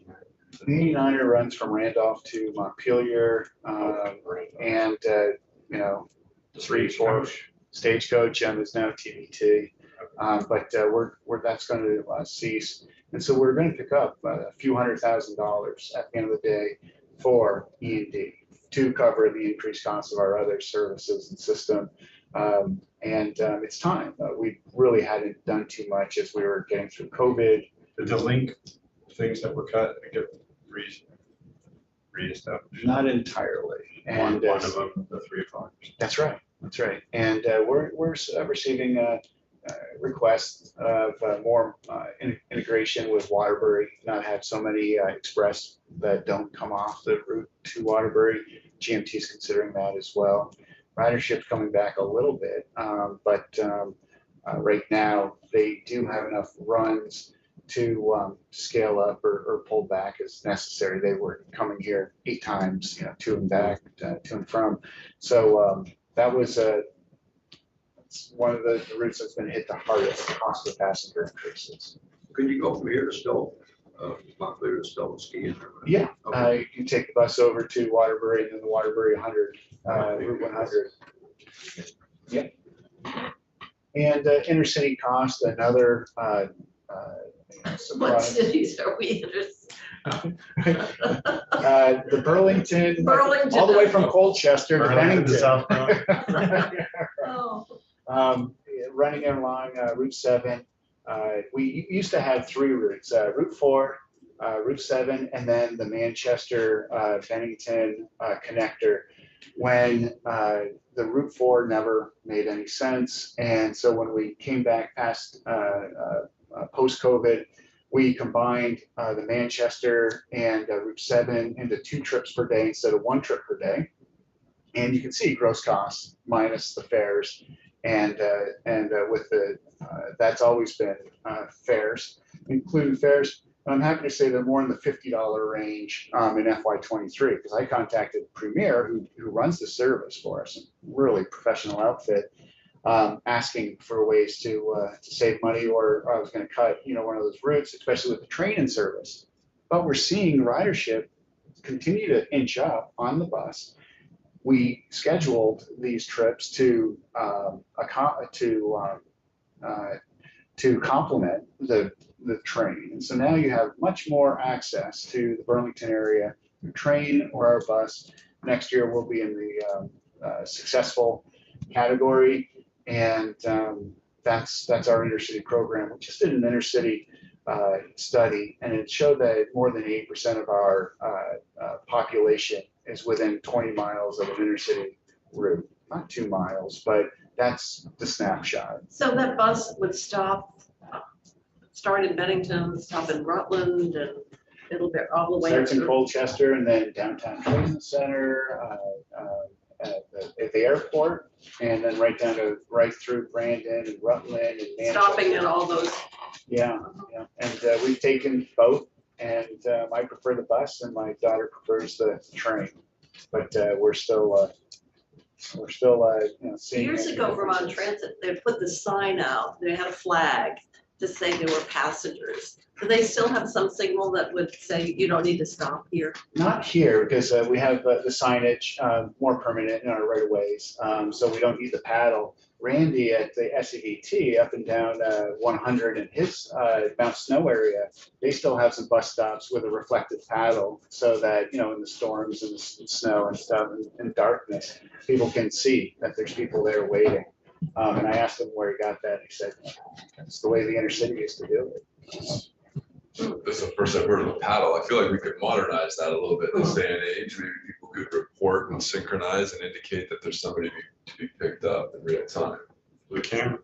89er runs from Randolph to Montpelier, and 3, 4 Stagecoach is now TBT. But that's going to cease. And so we're going to pick up a few $100,000 at the end of the day for E&D to cover the increased costs of our other services and system. It's time. We really hadn't done too much as we were getting through COVID. Did the link things that were cut get reestablished? Not entirely. And One of them, the 3 o'clock. that's right. That's right. And we're receiving requests of more integration with Waterbury, not have so many express that don't come off the route to Waterbury. GMT is considering that as well. Ridership's coming back a little bit, but right now they do have enough runs to scale up or pull back as necessary. They were coming here 8 times, to and back, to and from. So that was one of the routes that's been hit the hardest, cost of passenger increases. Could you go from here to Stowe, Montclair to Stowe, skiing? Yeah, Okay. you can take the bus over to Waterbury and then the Waterbury 100, Route 100. Yep. And intercity cost, another What surprise. cities are we in? The Burlington, Burlington. all the way from Colchester to Burlington to Bennington. Oh, Running along Route 7. We used to have 3 routes, Route 4, Route 7, and then the Manchester Bennington connector. When the Route 4 never made any sense. And so when we came back past post-COVID, we combined the Manchester and Route 7 into 2 trips per day instead of 1 trip per day. And you can see gross costs minus the fares. And with the, that's always been fares, including fares. I'm happy to say they're more in the $50 range in FY23, because I contacted Premier, who runs the service for us, a really professional outfit, asking for ways to save money, or I was going to cut, one of those routes, especially with the train in service. But we're seeing ridership continue to inch up on the bus. We scheduled these trips to complement the train. And so now you have much more access to the Burlington area, your train or our bus. Next year we'll be in the successful category. And that's our intercity program. We just did an intercity study, and it showed that more than 80% of our population is within 20 miles of an intercity route. Not 2 miles, but that's the snapshot. so that bus would start in Bennington, stop in Rutland, and it'll be all the way. Starts in through. Colchester and then downtown Transit Center, at the airport, and then right through Brandon and Rutland and Manchester. Stopping at all those. Yeah. And we've taken both, and I prefer the bus and my daughter prefers the train. But we're still We're still, seeing. Years ago, Vermont Transit, they put the sign out, they had a flag to say they were passengers. Do they still have some signal that would say you don't need to stop here? Not here, because we have the signage more permanent in our right of ways, so we don't need the paddle. Randy at the SEVT up and down 100 in his Mount Snow area, they still have some bus stops with a reflective paddle so that, in the storms and the snow and stuff and darkness, people can see that there's people there waiting. And I asked him where he got that. He said, it's the way the inner city used to do it. This is the first I've heard of a paddle. I feel like we could modernize that a little bit in this day and age. Maybe people could report and synchronize and indicate that there's somebody to be picked up in real time. The camera.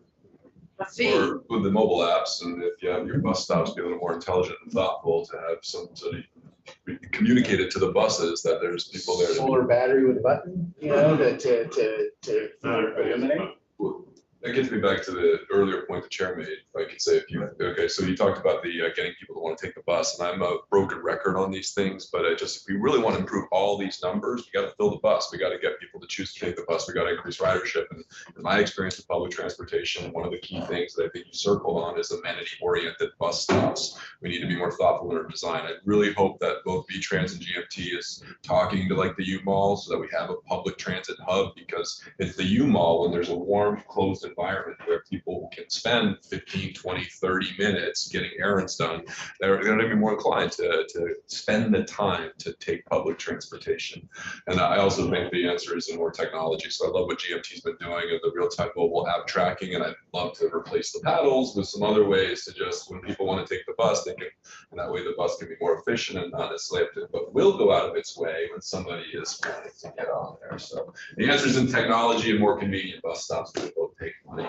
Or with the mobile apps, and if you have your bus stops, be a little more intelligent and thoughtful to have somebody communicate it to the buses that there's people there. Solar battery with a button, to illuminate. That gets me back to the earlier point the chair made. If I could say so you talked about the getting people to want to take the bus, and I'm a broken record on these things, but if we really want to improve all these numbers, we got to fill the bus. We got to get people to choose to take the bus. We got to increase ridership. And in my experience with public transportation, one of the key things that I think you circled on is amenity-oriented bus stops. We need to be more thoughtful in our design. I really hope that both V-Trans and GMT is talking to like the U-Mall so that we have a public transit hub, because it's the U-Mall when there's a warm, closed environment where people can spend 15, 20, 30 minutes getting errands done. They're going to be more inclined to spend the time to take public transportation. And I also think the answer is in more technology. So I love what GMT's been doing in the real-time mobile app tracking, and I'd love to replace the paddles with some other ways to just, when people want to take the bus, they can, and that way the bus can be more efficient and not necessarily have to, but will go out of its way when somebody is wanting to get on there. So the answer is in technology and more convenient bus stops that both take money.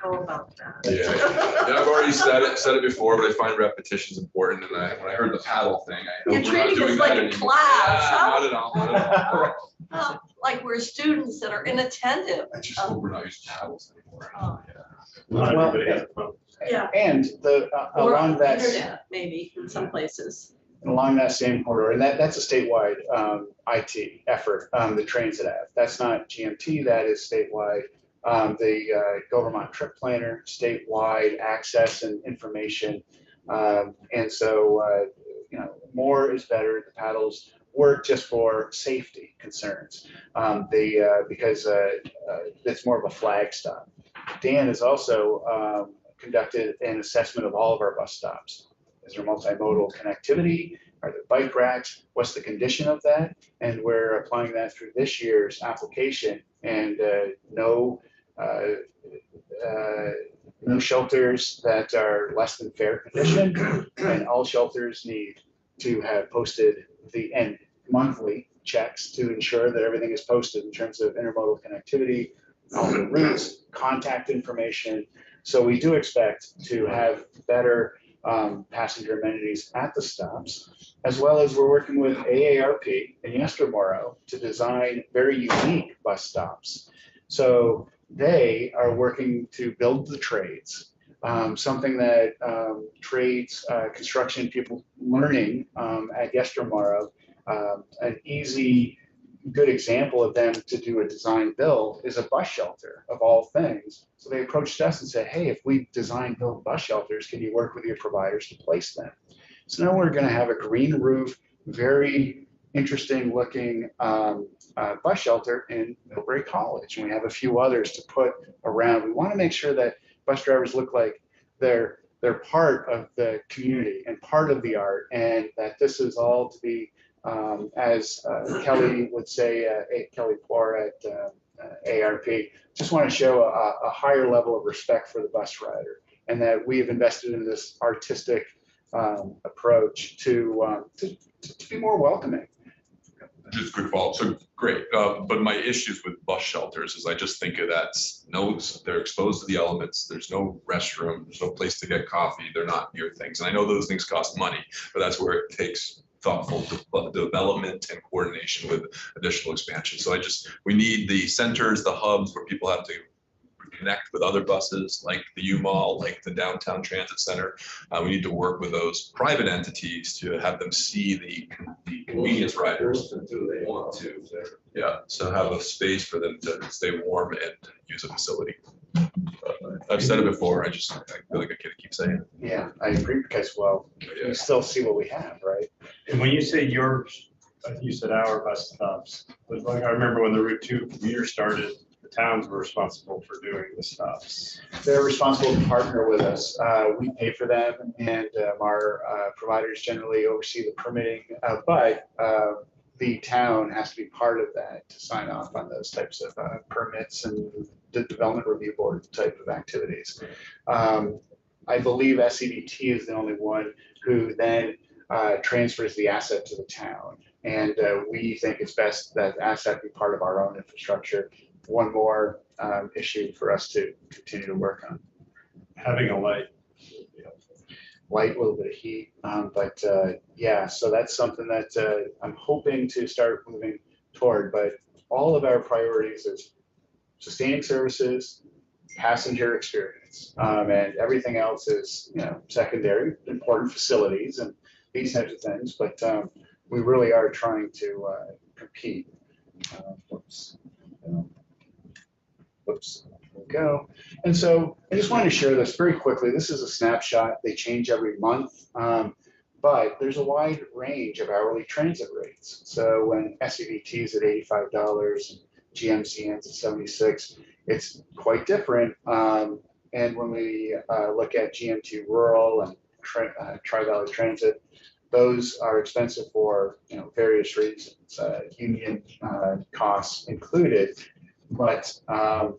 How about that? Yeah, I've already said it before, but I find repetition's important. And when I heard the paddle thing, I You're hope we're not treating doing us like that a anymore. class, huh? Not at all, not at all. Oh, like we're students that are inattentive. I just hope we're not using paddles anymore. Oh. Not Well, everybody has a phone. Yeah. And Or along that. internet, maybe in some places. Along that same corridor, and that's a statewide IT effort, the Transit app. That's not GMT, that is statewide. The Go Vermont Trip Planner, statewide access and information. And so, more is better. The paddles work just for safety concerns, because it's more of a flag stop. Dan has also conducted an assessment of all of our bus stops. Is there multimodal connectivity? Are there bike racks? What's the condition of that? And we're applying that through this year's application. And no shelters that are less than fair condition, and all shelters need to have posted the end monthly checks to ensure that everything is posted in terms of intermodal connectivity, all the routes, contact information. So we do expect to have better passenger amenities at the stops, as well as we're working with AARP and Yestermorrow to design very unique bus stops. So they are working to build the trades, something that trades, construction people learning at Yestermorrow, an easy, good example of them to do a design build is a bus shelter of all things. So they approached us and said, hey, if we design build bus shelters, can you work with your providers to place them? So now we're going to have a green roof, very interesting looking bus shelter in Millbrae College. And we have a few others to put around. We want to make sure that bus drivers look like they're part of the community and part of the art, and that this is all to be, as Kelly would say, Kelly Poor at ARP, just want to show a higher level of respect for the bus rider, and that we have invested in this artistic approach to be more welcoming. Just quick follow-up. So great. But my issues with bus shelters is I just think of that. They're exposed to the elements. There's no restroom. There's no place to get coffee. They're not near things. And I know those things cost money, but that's where it takes thoughtful development and coordination with additional expansion. So we need the centers, the hubs where people have to connect with other buses like the U-Mall, like the Downtown Transit Center. We need to work with those private entities to have them see the convenience riders want to. Yeah, so have a space for them to stay warm and use a facility. I've said it before, I feel like I can't keep saying it. Yeah, I agree, because, well, we still see what we have, right? And when you say yours, you said our bus stops, but like, I remember when the Route 2 commuter started, the towns were responsible for doing the stops. They're responsible to partner with us. We pay for them, and our providers generally oversee the permitting, but the town has to be part of that to sign off on those types of permits and the development review board type of activities. I believe SCDT is the only one who then transfers the asset to the town. And we think it's best that asset be part of our own infrastructure. One more issue for us to continue to work on. Having a light. Light, a little bit of heat, but yeah, so that's something that I'm hoping to start moving toward. But all of our priorities is sustaining services, passenger experience, and everything else is, secondary, important facilities and these types of things. But we really are trying to compete. Whoops. Whoops. There we go. And so I just wanted to share this very quickly. This is a snapshot. They change every month, but there's a wide range of hourly transit rates. So when SCDT is at $85 and GMCN's at $76, it's quite different. And when we look at GM2 Rural and Tri-Valley Transit, those are expensive for various reasons, union costs included. But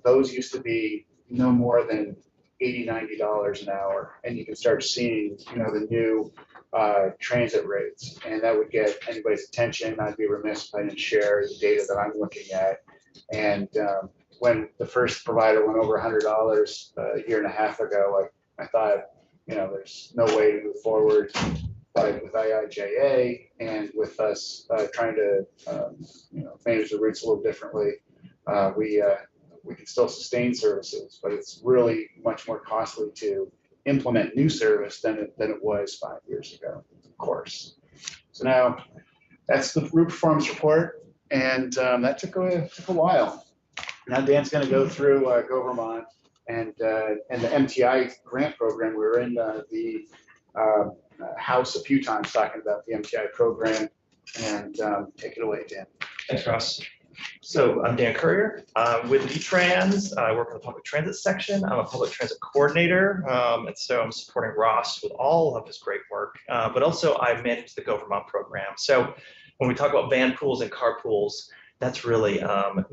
those used to be no more than $80, $90 an hour, and you can start seeing, the new transit rates, and that would get anybody's attention. I'd be remiss if I didn't share the data that I'm looking at. And when the first provider went over $100 a year and a half ago, I thought, there's no way to move forward. But with IIJA and with us trying to, manage the routes a little differently, we can still sustain services, but it's really much more costly to implement new service than it was 5 years ago, of course. So now that's the route performance report, and that took a while. Now Dan's going to go through Go Vermont and the MTI grant program. We were in the house a few times talking about the MTI program, and take it away, Dan. Thanks, Ross. So I'm Dan Courier. With VTrans, I work in the public transit section. I'm a public transit coordinator, and so I'm supporting Ross with all of his great work, but also I manage the Go Vermont program. So when we talk about van pools and car pools, that's really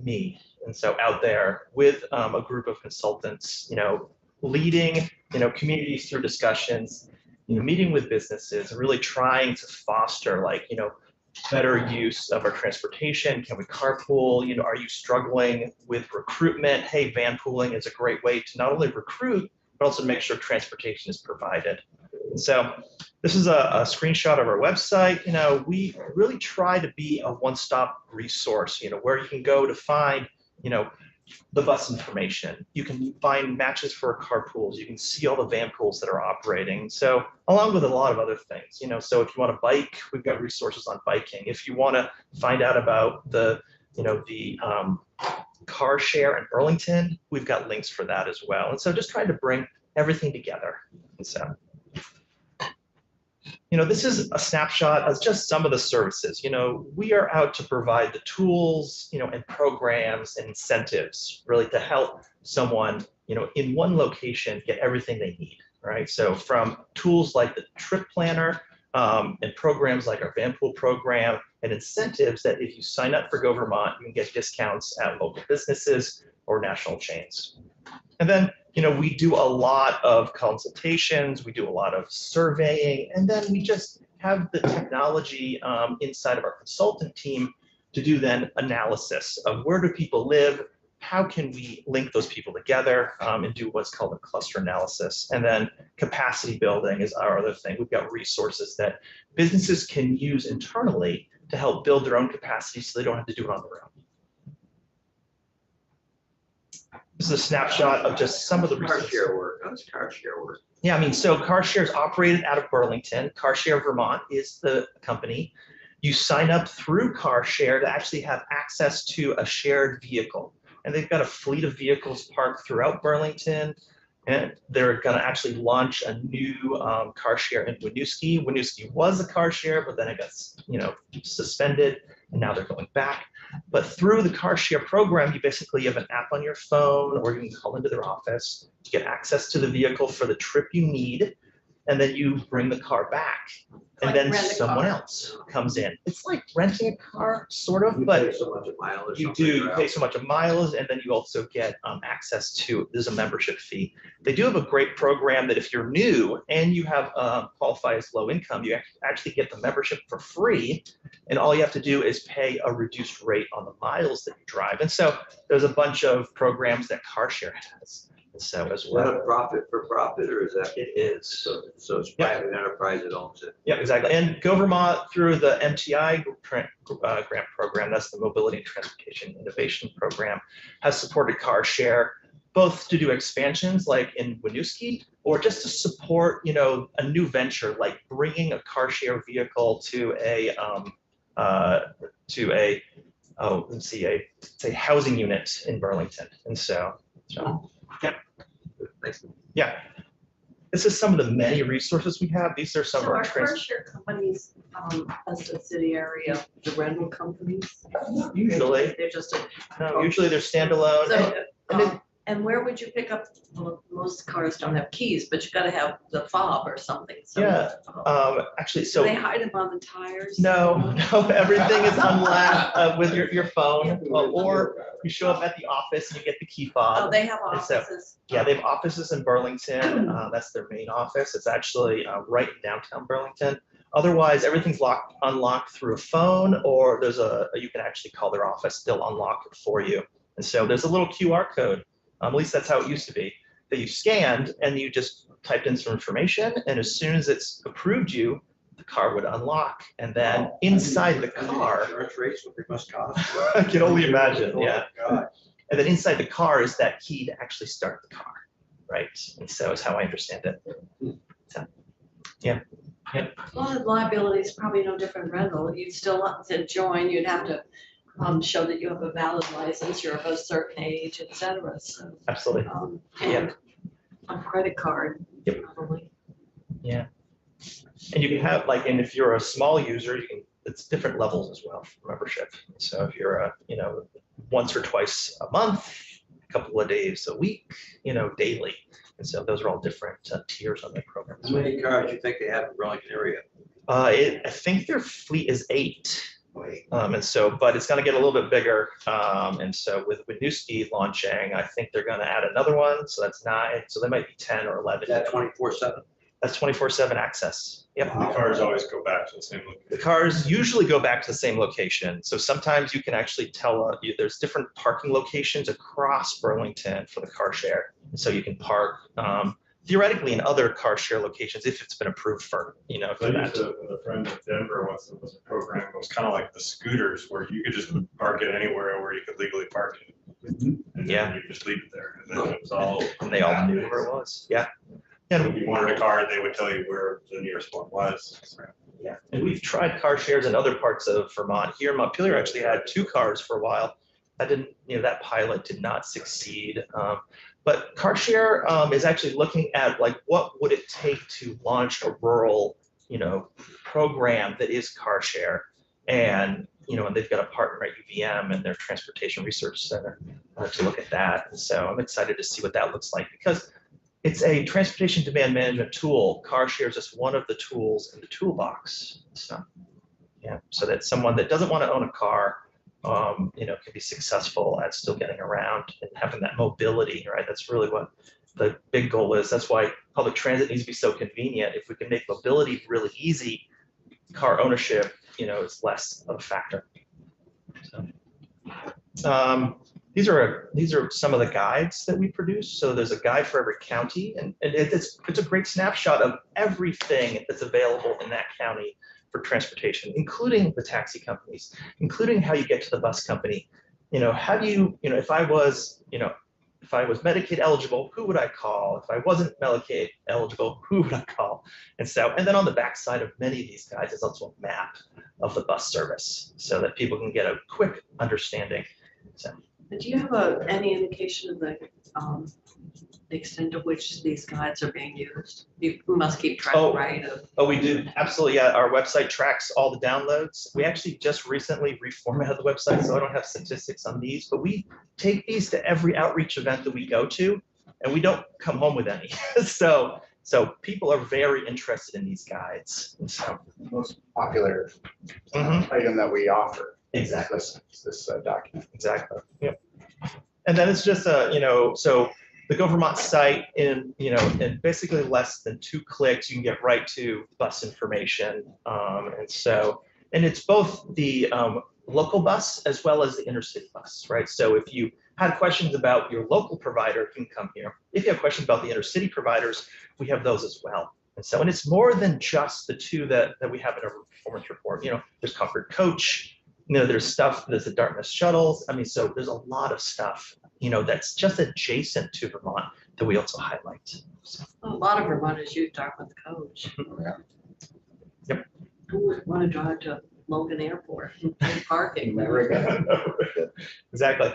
me. And so out there with a group of consultants, leading, communities through discussions, meeting with businesses, and really trying to foster better use of our transportation. Can we carpool? Are you struggling with recruitment? Hey, van pooling is a great way to not only recruit, but also make sure transportation is provided. And so this is a screenshot of our website. We really try to be a one-stop resource, where you can go to find, the bus information. You can find matches for carpools. You can see all the van pools that are operating. So along with a lot of other things, so if you want to bike, we've got resources on biking. If you want to find out about the car share in Burlington, we've got links for that as well. And so just trying to bring everything together. And so, this is a snapshot of just some of the services. We are out to provide the tools, and programs and incentives really to help someone, in one location get everything they need, right? So from tools like the trip planner and programs like our van pool program and incentives that if you sign up for Go Vermont, you can get discounts at local businesses or national chains. And then, we do a lot of consultations, we do a lot of surveying, and then we just have the technology inside of our consultant team to do then analysis of where do people live, how can we link those people together and do what's called a cluster analysis. And then capacity building is our other thing. We've got resources that businesses can use internally to help build their own capacity so they don't have to do it on their own. This is a snapshot of just some of the Car resources. share work, how does car share work? Yeah, I mean, so CarShare is operated out of Burlington. CarShare Vermont is the company. You sign up through CarShare to actually have access to a shared vehicle. And they've got a fleet of vehicles parked throughout Burlington. And they're going to actually launch a new CarShare in Winooski. Winooski was a CarShare, but then it got, suspended, and now they're going back. But through the CarShare program, you basically have an app on your phone, or you can call into their office to get access to the vehicle for the trip you need, and then you bring the car back, and Like then rent a someone car. else comes in. It's like renting a car, sort of, You but pay so much a mile or you something. do, you right? pay so much of miles, and then you also get access to, there's a membership fee. They do have a great program that if you're new and you have qualify as low income, you actually get the membership for free, and all you have to do is pay a reduced rate on the miles that you drive. And so there's a bunch of programs that CarShare has. And so as Is that well, a profit for profit, or is that, it is. so it's Yeah. private enterprise that owns it? Yeah, exactly. And Go Vermont through the MTI grant program, that's the Mobility and Transportation Innovation Program, has supported CarShare, both to do expansions like in Winooski, or just to support, a new venture like bringing a CarShare vehicle to a housing unit in Burlington. And so Thanks. yeah, this is some of the many resources we have. These are some So of our are CarShare companies a subsidiary of the rental companies? usually. They're just a. No, usually they're standalone. So, and it- and where would you pick up, well, most cars don't have keys, but you gotta have the fob or something, so. Yeah, actually, Do so they hide them on the tires? no, everything is unlocked with your phone, or you show up at the office and you get the key Oh, fob. they have And so- offices? Yeah, they have offices in Burlington. That's their main office. It's actually right in downtown Burlington. Otherwise, everything's unlocked through a phone, or you can actually call their office. They'll unlock it for you. And so there's a little QR code. At least that's how it used to be, that you scanned and you just typed in some information, and as soon as it's approved you, the car would unlock. And then inside the car, Insurance rates, what they must cost. I can only imagine, yeah. Oh, God. And then inside the car is that key to actually start the car, right? And so is how I understand it. So, yeah. Well, the liability is probably no different rental. You'd still have to join, you'd have to show that you have a valid license, you're of a certain age, et cetera, so. Absolutely. And a credit card, Yep. probably. And you can have and if you're a small user, it's different levels as well for membership. So if you're once or twice a month, a couple of days a week, daily. And so those are all different tiers on the program. How many cars do you think they have in Burlington area? I think their fleet is 8. And so, but it's going to get a little bit bigger. And so with Winooski launching, I think they're going to add another one. So that's 9. So they might be 10 or 11. Is that 24/7? That's 24/7 access. Yep. The cars always go back to the same location. The cars usually go back to the same location. So sometimes you can actually tell there's different parking locations across Burlington for the CarShare. And so you can park theoretically in other CarShare locations if it's been approved for, I for used that. to, with a friend in Denver, once it was a program, it was kind of like the scooters where you could just park it anywhere where you could legally park it. And Yeah. then you just leave it there, and then it was all. And they all knew where it was. Yeah. Yeah. If you wanted a car, they would tell you where the nearest one was. Yeah, and we've tried car shares in other parts of Vermont. Here in Montpelier, actually had 2 cars for a while. That didn't, that pilot did not succeed. But CarShare is actually looking at what would it take to launch a rural, program that is CarShare, and and they've got a partner at UVM and their Transportation Research Center to look at that. And so I'm excited to see what that looks like, because it's a transportation demand management tool. CarShare is just one of the tools in the toolbox. So, yeah, so that someone that doesn't want to own a car, can be successful at still getting around and having that mobility, right? That's really what the big goal is. That's why public transit needs to be so convenient. If we can make mobility really easy, car ownership, is less of a factor. So, these are some of the guides that we produce. So there's a guide for every county, and it's a great snapshot of everything that's available in that county for transportation, including the taxi companies, including how you get to the bus company. How do you, if if I was Medicaid eligible, who would I call? If I wasn't Medicaid eligible, who would I call? And then on the backside of many of these guides is also a map of the bus service so that people can get a quick understanding. So, But do you have any indication of the extent to which these guides are being used? You must keep track, Oh. right? Of oh, we do, absolutely, yeah, our website tracks all the downloads. We actually just recently reformatted the website, so I don't have statistics on these, but we take these to every outreach event that we go to, and we don't come home with any. So people are very interested in these guides. And so, Most popular Mhm. item that we offer. Exactly. This document. Exactly, yep. And then it's just so the Go Vermont site in basically less than 2 clicks, you can get right to bus information. And it's both the local bus as well as the intercity bus, right? So if you had questions about your local provider, you can come here. If you have questions about the intercity providers, we have those as well. And it's more than just the 2 that we have in our performance report. There's Concord Coach, there's the Dartmouth shuttles. I mean, so there's a lot of stuff, that's just adjacent to Vermont that we also highlight. So, a lot of Vermonters use Dartmouth Coach. Yep. Who would want to drive to Logan Airport and pay parking? Exactly.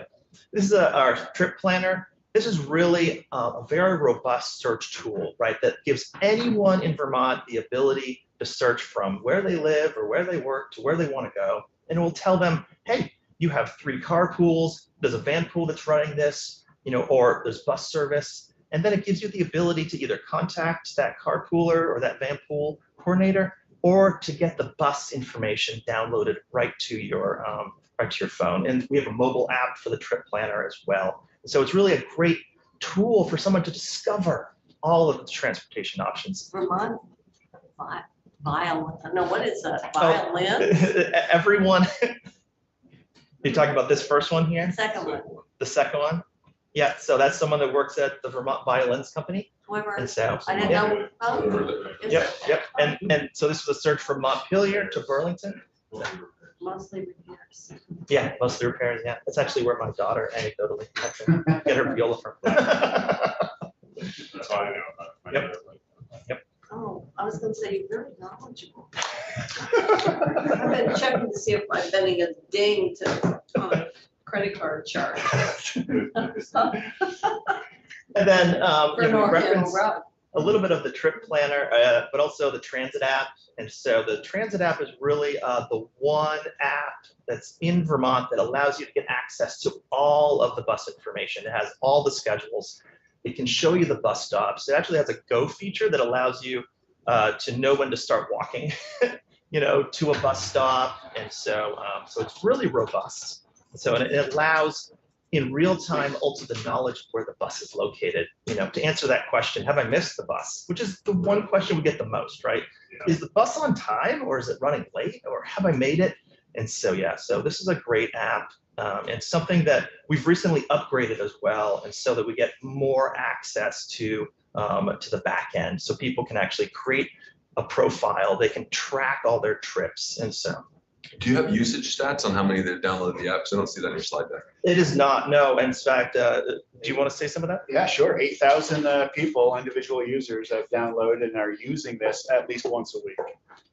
This is our trip planner. This is really a very robust search tool, right? That gives anyone in Vermont the ability to search from where they live or where they work to where they want to go. And it will tell them, hey, you have 3 carpools, there's a van pool that's running this, or there's bus service. And then it gives you the ability to either contact that carpooler or that van pool coordinator, or to get the bus information downloaded right to your phone. And we have a mobile app for the trip planner as well. So it's really a great tool for someone to discover all of the transportation options. Vermont, violin, no, what is that? Violin? Everyone, you're talking about this first one here? Second one, The second one? Yeah, so that's someone that works at the Vermont Violins Company. whoever, And so, I didn't know. Oh, is Yep, it? yep. And so this was a search from Montpelier to Burlington. Mostly repairs. Yeah, mostly repairs, yeah. That's actually where my daughter anecdotally had to get her viola from. That's all I know about it. Yep. Oh, I was gonna say, you're very knowledgeable. I've been checking to see if I'm betting a ding to credit card charge. And then For we North Hill reference Road. a little bit of the trip planner, but also the transit app. And so the transit app is really the one app that's in Vermont that allows you to get access to all of the bus information. It has all the schedules. It can show you the bus stops. It actually has a go feature that allows you to know when to start walking, to a bus stop. And so it's really robust. So it allows in real time also the knowledge of where the bus is located, to answer that question, have I missed the bus? Which is the one question we get the most, right? Yeah. Is the bus on time or is it running late or have I made it? And so, so this is a great app and something that we've recently upgraded as well. And so that we get more access to the back end. So people can actually create a profile, they can track all their trips. And so. Do you have usage stats on how many that downloaded the app? 'Cause I don't see that in your slide deck. It is not, no. In fact, do you want to say some of that? Yeah, sure. 8,000 people, individual users have downloaded and are using this at least once a week.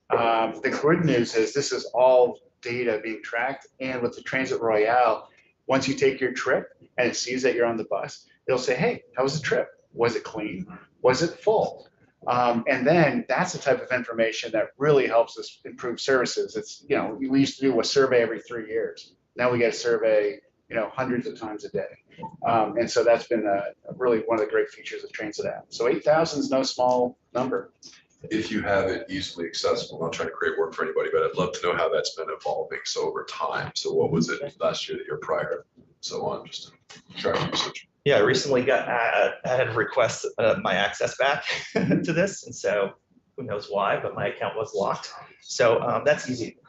The good news is this is all data being tracked. And with the Transit Royale, once you take your trip and it sees that you're on the bus, it'll say, hey, how was the trip? Was it clean? Was it full? And then that's the type of information that really helps us improve services. It's, we used to do a survey every 3 years. Now we get a survey, hundreds of times a day. And so that's been really one of the great features of Transit app. So 8,000 is no small number. If you have it easily accessible, I'm not trying to create work for anybody, but I'd love to know how that's been evolving. So over time, so what was it last year, the year prior, so on, just to track usage. Yeah, I recently I had a request my access back to this, and so who knows why, but my account was locked. So that's easy.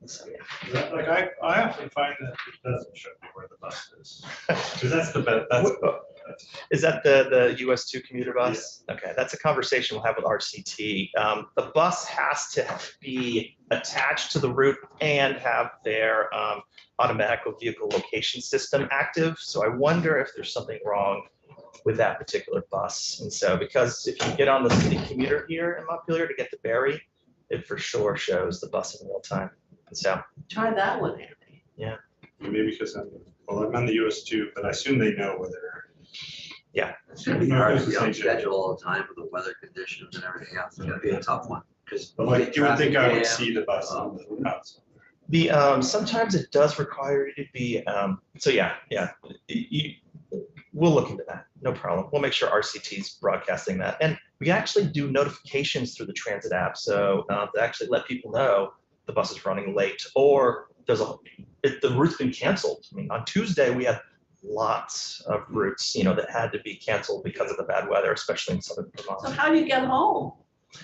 So, yeah. Like I often find that it doesn't show me where the bus is. Because that's the best. Is that the US2 commuter bus? Yeah. Okay, that's a conversation we'll have with RCT. The bus has to be attached to the route and have their automatic vehicle location system active. So I wonder if there's something wrong with that particular bus. And so because if you get on the city commuter here in Montpelier to get to Barry, it for sure shows the bus in real time. And so, Try that one, Andy. Maybe because I'm on the US too, but I assume they know whether. It's gonna be hard to be on schedule all the time with the weather conditions and everything else. It's gonna be a tough one, because. But like, you would think I would see the bus on the house. sometimes it does require you to be, so yeah, we'll look into that, no problem. We'll make sure RCT's broadcasting that. And we actually do notifications through the transit app. So to actually let people know the bus is running late, or the route's been canceled. I mean, on Tuesday, we had lots of routes, that had to be canceled because of the bad weather, especially in southern So Vermont. how do you get home?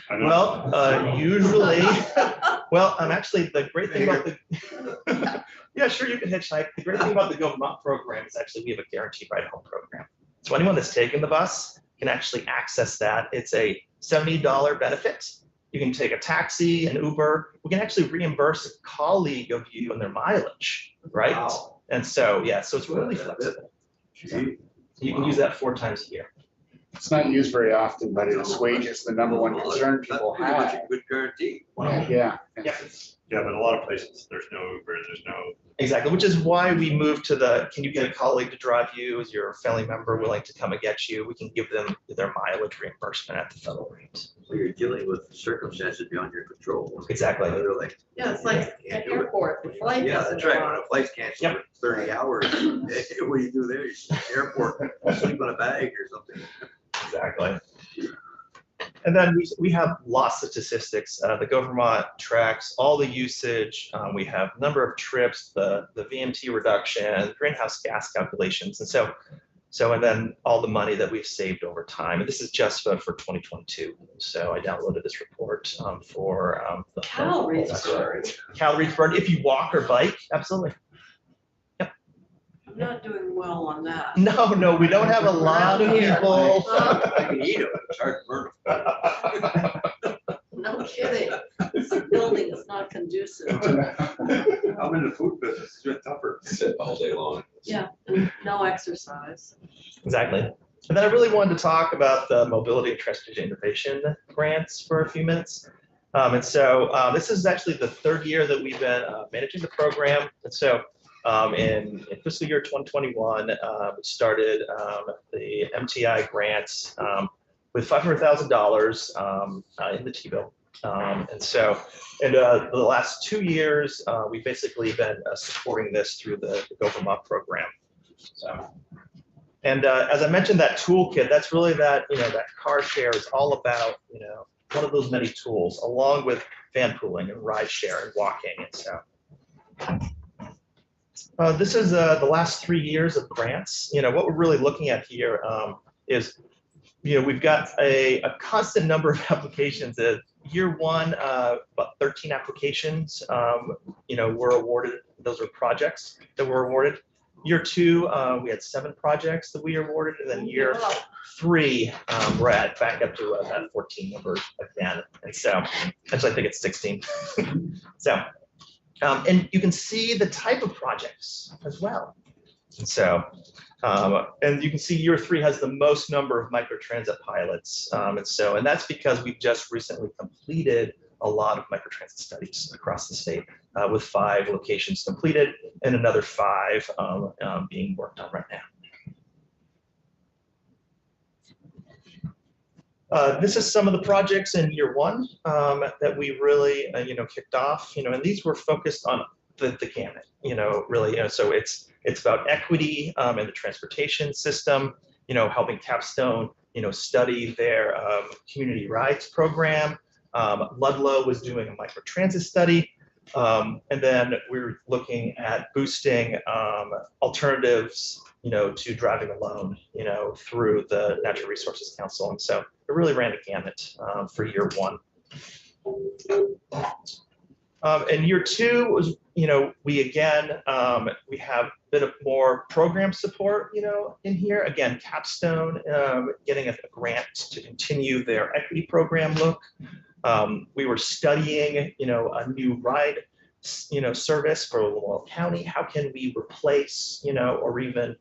I know. Well, usually, I'm actually, the great thing about the, yeah, sure, you can hitchhike. The great thing about the Go Vermont program is actually we have a guaranteed ride home program. So anyone that's taking the bus can actually access that. It's a $70 benefit. You can take a taxi, an Uber. We can actually reimburse a colleague of you on their mileage, right? Wow. And so, so it's really flexible. You can use that 4 times a year. It's not used very often, but it assuages the number one concern people That's pretty much have. a good guarantee. Yeah. Yeah, but a lot of places, there's no Uber, there's no. Exactly, which is why we moved to can you get a colleague to drive you? Is your family member willing to come and get you? We can give them their mileage reimbursement at the federal rate. So you're dealing with circumstances beyond your control. Exactly. Literally. Yeah, it's like Can't at do it. airport, the flight Yeah, doesn't that's right. go When on. a flight's canceled for 30 hours, what do you do there? You sit in the airport, sleep on a bag or something. Exactly. And then we have lots of statistics. The Go Vermont tracks all the usage. We have number of trips, the VMT reduction, greenhouse gas calculations. And and then all the money that we've saved over time. And this is just for 2022. So I downloaded this report for the Calories burned. Calories burned if you walk or bike, absolutely. I'm not doing well on that. No, we don't have a lot of people. I can eat them, it's hard to burn them. No kidding. This building is not conducive. I'm in the food business, it's been tougher. Sit all day long. Yeah, and no exercise. Exactly. And then I really wanted to talk about the Mobility and Transportation Innovation grants for a few minutes. This is actually the 3rd year that we've been managing the program. And so in fiscal year 2021, we started the MTI grants with $500,000 in the T-bill. The last 2 years, we've basically been supporting this through the Go Vermont program. So, and as I mentioned, that toolkit, that's really that car share is all about, one of those many tools, along with van pooling and ride share and walking. And so this is the last 3 years of grants. What we're really looking at here is, we've got a constant number of applications. Year 1, about 13 applications, were awarded. Those are projects that were awarded. Year 2, we had 7 projects that we awarded, and then year 3, we're back up to that 14 number again. And so, actually, I think it's 16. And you can see the type of projects as well. And so, and you can see year 3 has the most number of microtransit pilots. And that's because we've just recently completed a lot of microtransit studies across the state with 5 locations completed and another 5 being worked on right now. This is some of the projects in year 1 that we really, kicked off, and these were focused on the gamut, really, so it's about equity in the transportation system, helping Capstone, study their community rides program. Ludlow was doing a microtransit study. And then we're looking at boosting alternatives, to driving alone, through the Natural Resources Council. And so it really ran a gamut for year 1. And year 2 was, we have a bit of more program support, in here. Again, Capstone getting a grant to continue their equity program look. We were studying, a new ride, service for Laurel County. How can we replace, or even,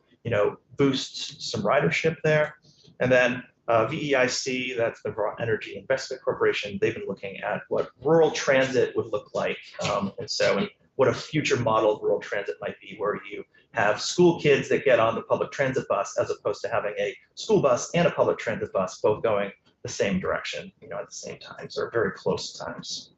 boost some ridership there. And then VEIC, that's the Vermont Energy Investment Corporation, they've been looking at what rural transit would look like. And what a future model of rural transit might be, where you have school kids that get on the public transit bus as opposed to having a school bus and a public transit bus both going the same direction, at the same times or very close times.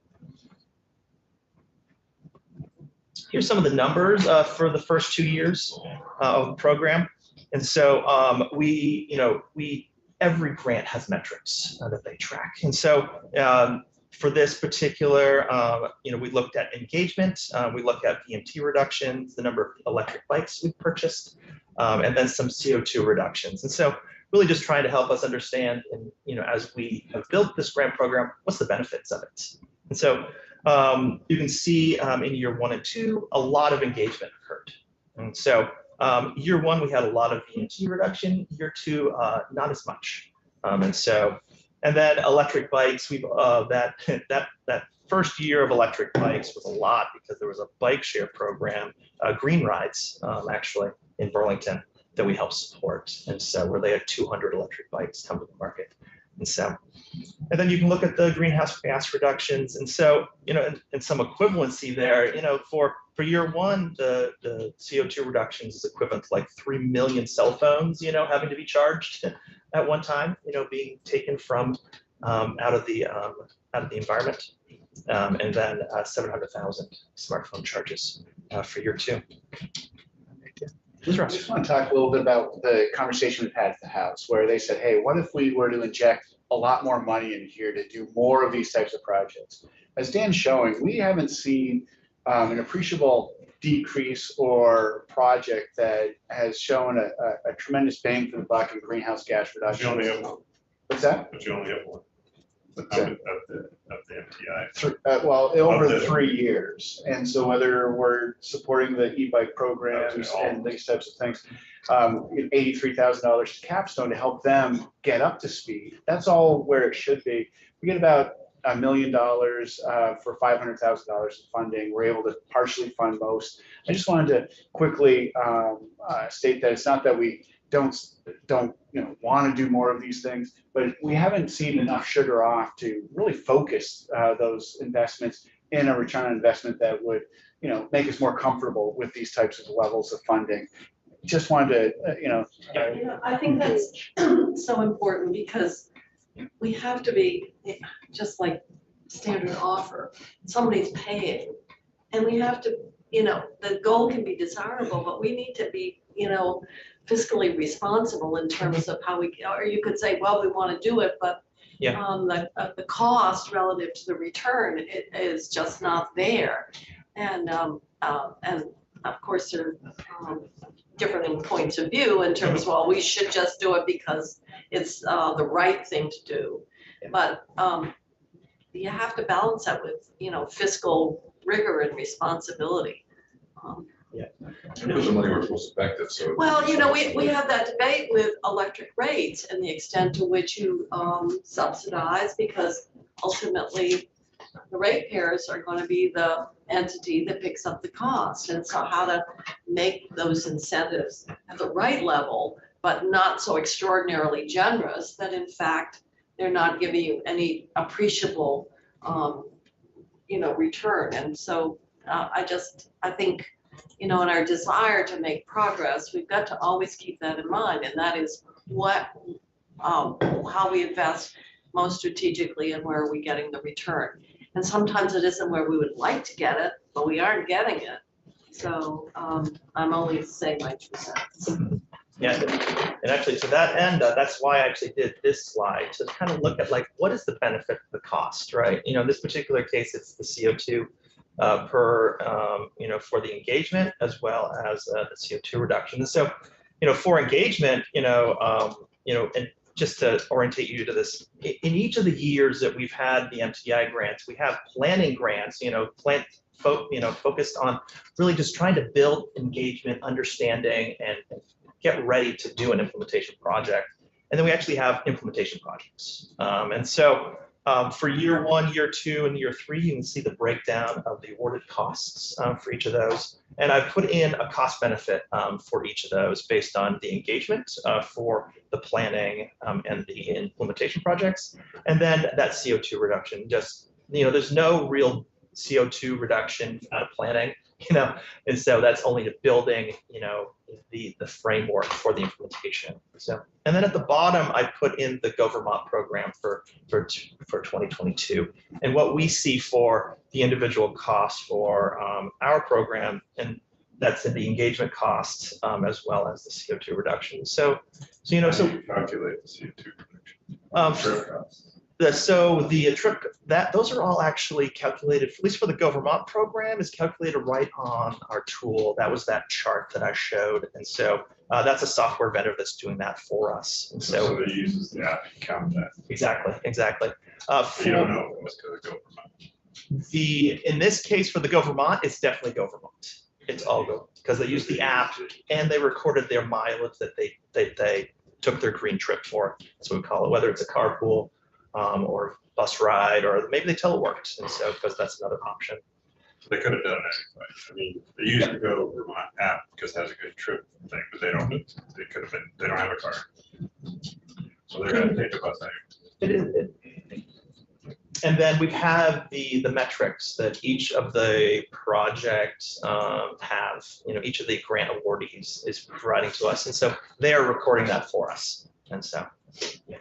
Here's some of the numbers for the first 2 years of the program. And so every grant has metrics that they track. And so for this particular, we looked at engagement, we looked at VMT reductions, the number of electric bikes we purchased, and then some CO2 reductions. And so really just trying to help us understand, and as we have built this grant program, what's the benefits of it? And so you can see in year 1 and 2, a lot of engagement occurred. And so year 1, we had a lot of VMT reduction, year 2, not as much. And then electric bikes, that first year of electric bikes was a lot because there was a bike share program, Green Rides, actually in Burlington, that we helped support. And so where they had 200 electric bikes come to the market. And then you can look at the greenhouse gas reductions. And so, and some equivalency there, for year 1, the CO2 reductions is equivalent to like 3 million cell phones, having to be charged at one time, being taken from out of the environment. And then 700,000 smartphone charges for year 2. I just want to talk a little bit about the conversation we've had at the House, where they said, hey, what if we were to inject a lot more money in here to do more of these types of projects? As Dan's showing, we haven't seen an appreciable decrease or project that has shown a tremendous bang for the buck in greenhouse gas reduction. You only have one. What's that? But you only have one. What's that? Of the MTI. Well, over Of the- 3 years. And so whether we're supporting the e-bike programs and these types of things, $83,000 to Capstone to help them get up to speed. That's all where it should be. We get about $1 million for $500,000 of funding. We're able to partially fund most. I just wanted to quickly state that it's not that we don't want to do more of these things, but we haven't seen enough sugar off to really focus those investments in a return on investment that would make us more comfortable with these types of levels of funding. Just wanted to I think that's so important because we have to be just like standard offer. Somebody's paying, and we have to, the goal can be desirable, but we need to be, fiscally responsible in terms of how we, or you could say, well, we want to do it, but the cost relative to the return, it is just not there. And of course, there are different points of view in terms of, well, we should just do it because it's the right thing to do. But you have to balance that with, fiscal rigor and responsibility. There's the money where it's most effective, so. Well, we have that debate with electric rates and the extent to which you subsidize, because ultimately the ratepayers are going to be the entity that picks up the cost. And so how to make those incentives at the right level, but not so extraordinarily generous that in fact they're not giving you any appreciable, return. And so I think, in our desire to make progress, we've got to always keep that in mind. And that is how we invest most strategically and where are we getting the return. And sometimes it isn't where we would like to get it, but we aren't getting it. So I'm only saying my 2 cents. Yeah, and actually to that end, that's why I actually did this slide, to kind of look at what is the benefit of the cost, right? In this particular case, it's the CO2 for the engagement as well as the CO2 reduction. And so, for engagement, and just to orientate you to this, in each of the years that we've had the MTI grants, we have planning grants, focused on really just trying to build engagement, understanding, and get ready to do an implementation project. And then we actually have implementation projects. And so For year 1, year 2, and year 3, you can see the breakdown of the awarded costs for each of those. And I've put in a cost benefit for each of those based on the engagement for the planning and the implementation projects. And then that CO2 reduction, just, there's no real CO2 reduction out of planning, and so that's only the building, the framework for the implementation. So, and then at the bottom, I put in the GoVermont program for 2022, and what we see for the individual costs for our program, and that's in the engagement costs as well as the CO2 reduction. So Calculate the CO2 reduction. So the trip those are all actually calculated, at least for the GoVermont program, is calculated right on our tool. That was that chart that I showed, and so that's a software vendor that's doing that for us. And so it uses the app to count that. Exactly. You don't know what's going to go Vermont. In this case for the GoVermont, it's definitely GoVermont. It's all Go because they use the app and they recorded their mileage that they took their green trip for. That's what we call it, whether it's a carpool or bus ride, or maybe they teleworked, and so because that's another option. They could have done it anyway. I mean, they use the Go Vermont app because it has a good trip thing, but they don't have a car. So they're gonna take the bus anyway. And then we have the metrics that each of the projects have, each of the grant awardees is providing to us, and so they are recording that for us, and so, yeah.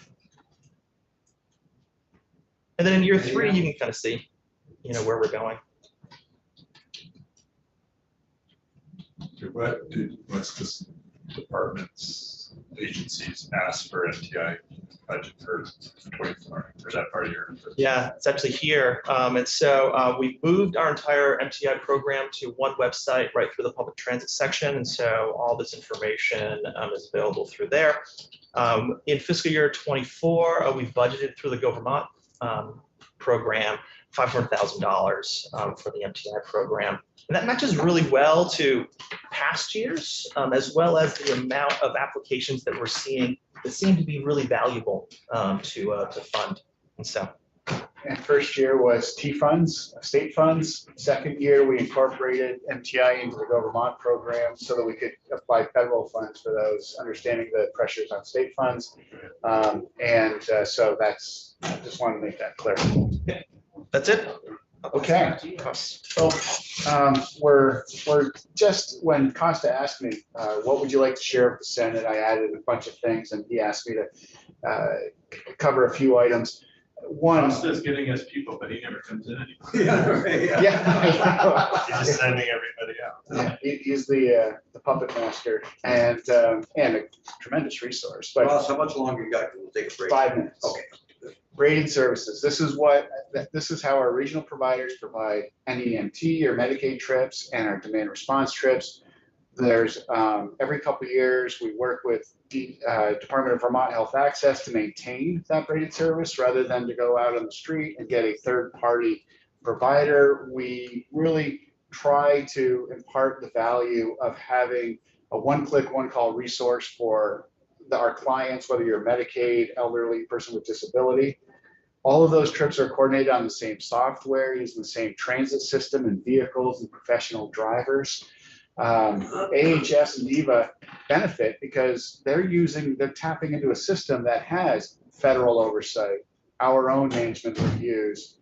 And then in year 3, you can kind of see, where we're going. What's this departments, agencies ask for MTI budget for 24? Or is that part of your? Yeah, it's actually here. And so we moved our entire MTI program to one website right through the public transit section. And so all this information is available through there. In fiscal year 24, we budgeted through the GoVermont program $500,000 for the MTI program. And that matches really well to past years, as well as the amount of applications that we're seeing that seem to be really valuable to fund. And so. And first year was T funds, state funds. Second year, we incorporated MTI into the GoVermont program so that we could apply federal funds for those, understanding the pressures on state funds. So that's, I just wanted to make that clear. That's it. Okay. So we're just, when Costa asked me, what would you like to share with the Senate? I added a bunch of things and he asked me to cover a few items. One. Costa's getting us people, but he never comes in anymore. Yeah. He's just sending everybody out. Yeah, he's the puppet master and a tremendous resource. But Ross, how much longer you got? We'll take a break. 5 minutes. Okay. Rated services. This is how our regional providers provide NEMT or Medicaid trips and our demand response trips. There's every couple of years we work with the Department of Vermont Health Access to maintain that rated service rather than to go out on the street and get a third-party provider. We really try to impart the value of having a one-click, one-call resource for our clients, whether you're a Medicaid, elderly, person with disability. All of those trips are coordinated on the same software, using the same transit system and vehicles and professional drivers. AHS and DEVA benefit because they're tapping into a system that has federal oversight, our own management reviews.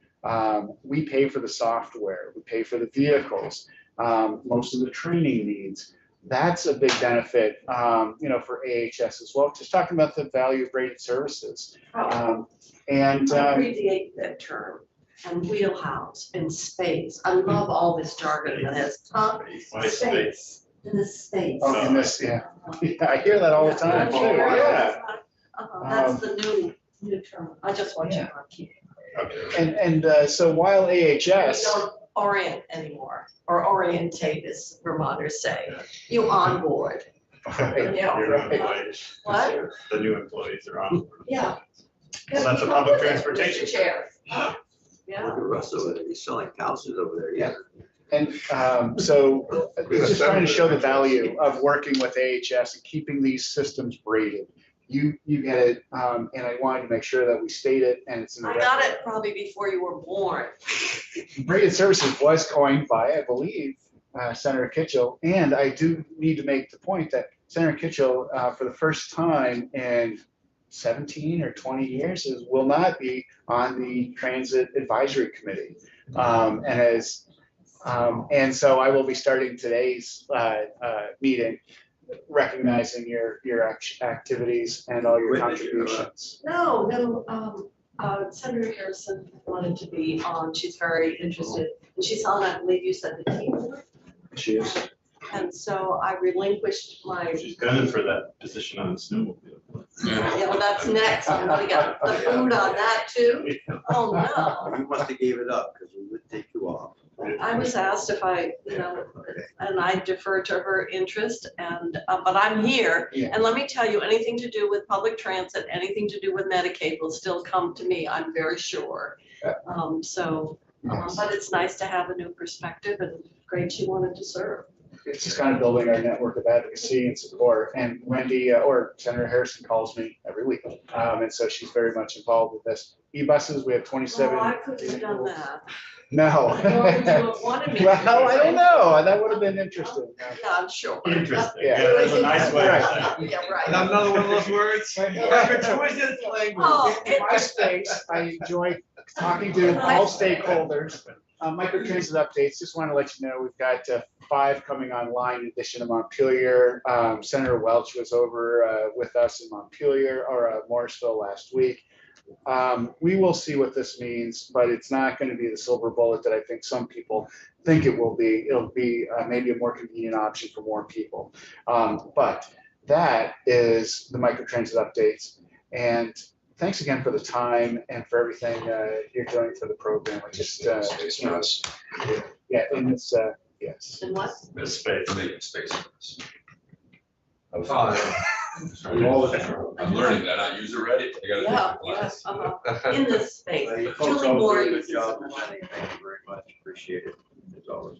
We pay for the software, we pay for the vehicles, most of the training needs. That's a big benefit, for AHS as well. Just talking about the value of rated services. I abbreviate that term and wheelhouse and space. I love all this jargon that has top space in the space. Oh, in this, yeah. I hear that all the time too. Yeah. That's the new term. I just want you to keep And so while We AHS, don't orient anymore, or orientate, as Vermonters say. You onboard. What? The new employees are on. Yeah. Well, that's a public transportation. Chair. Yeah. Look at Russ over there. He's selling houses over there. Yeah. and so just trying to show the value of working with AHS and keeping these systems rated. you get it, and I wanted to make sure that we state it and it's in the I record. got it probably before you were born. Graded services was coined by, I believe, Senator Kitchell, and I do need to make the point that Senator Kitchell, for the first time in 17 or 20 years, will not be on the Transit Advisory Committee. And so I will be starting today's meeting recognizing your activities and all your Witness your, contributions. No, Senator Harrison wanted to be on. She's very interested. And she's on, I believe you said the team board. She is. And so I relinquished my, She's gunning for that position on the snowmobile. yeah, well, that's next. I'm gonna get the food on that too. Oh, no. You must have gave it up because we would take you off. I was asked if I, and I defer to her interest and, but I'm here. Yeah. And let me tell you, anything to do with public transit, anything to do with Medicaid will still come to me, I'm very sure. But it's nice to have a new perspective and great she wanted to serve. It's just kind of building our network of advocacy and support. And Wendy or Senator Harrison calls me every week. And so she's very much involved with this. E-buses, we have 27. Oh, I couldn't have done that. No. Nor would you have wanted me to. Well, I don't know. That would have been interesting. Yeah, I'm sure. Interesting. Yeah. Yeah, that's a nice way Right. to say it. Yeah, right. Another one of those words? Choices language. Oh, In my space, I enjoy talking to all stakeholders. Microtransit updates, just want to let you know, we've got 5 coming online in addition to Montpelier. Senator Welch was over with us in Montpelier or Morrisville last week. We will see what this means, but it's not going to be the silver bullet that I think some people think it will be. It'll be maybe a more convenient option for more people. But that is the microtransit updates. And thanks again for the time and for everything you're doing for the program. I just, Space for us. yeah, and it's, yes. And what? This space. For making space for us. I'm I'm learning that. I use it ready. I gotta Yeah, take the class. in this space. You folks Julie all do Moore a good uses job it. presenting. Thank you very much. Appreciate it. As always.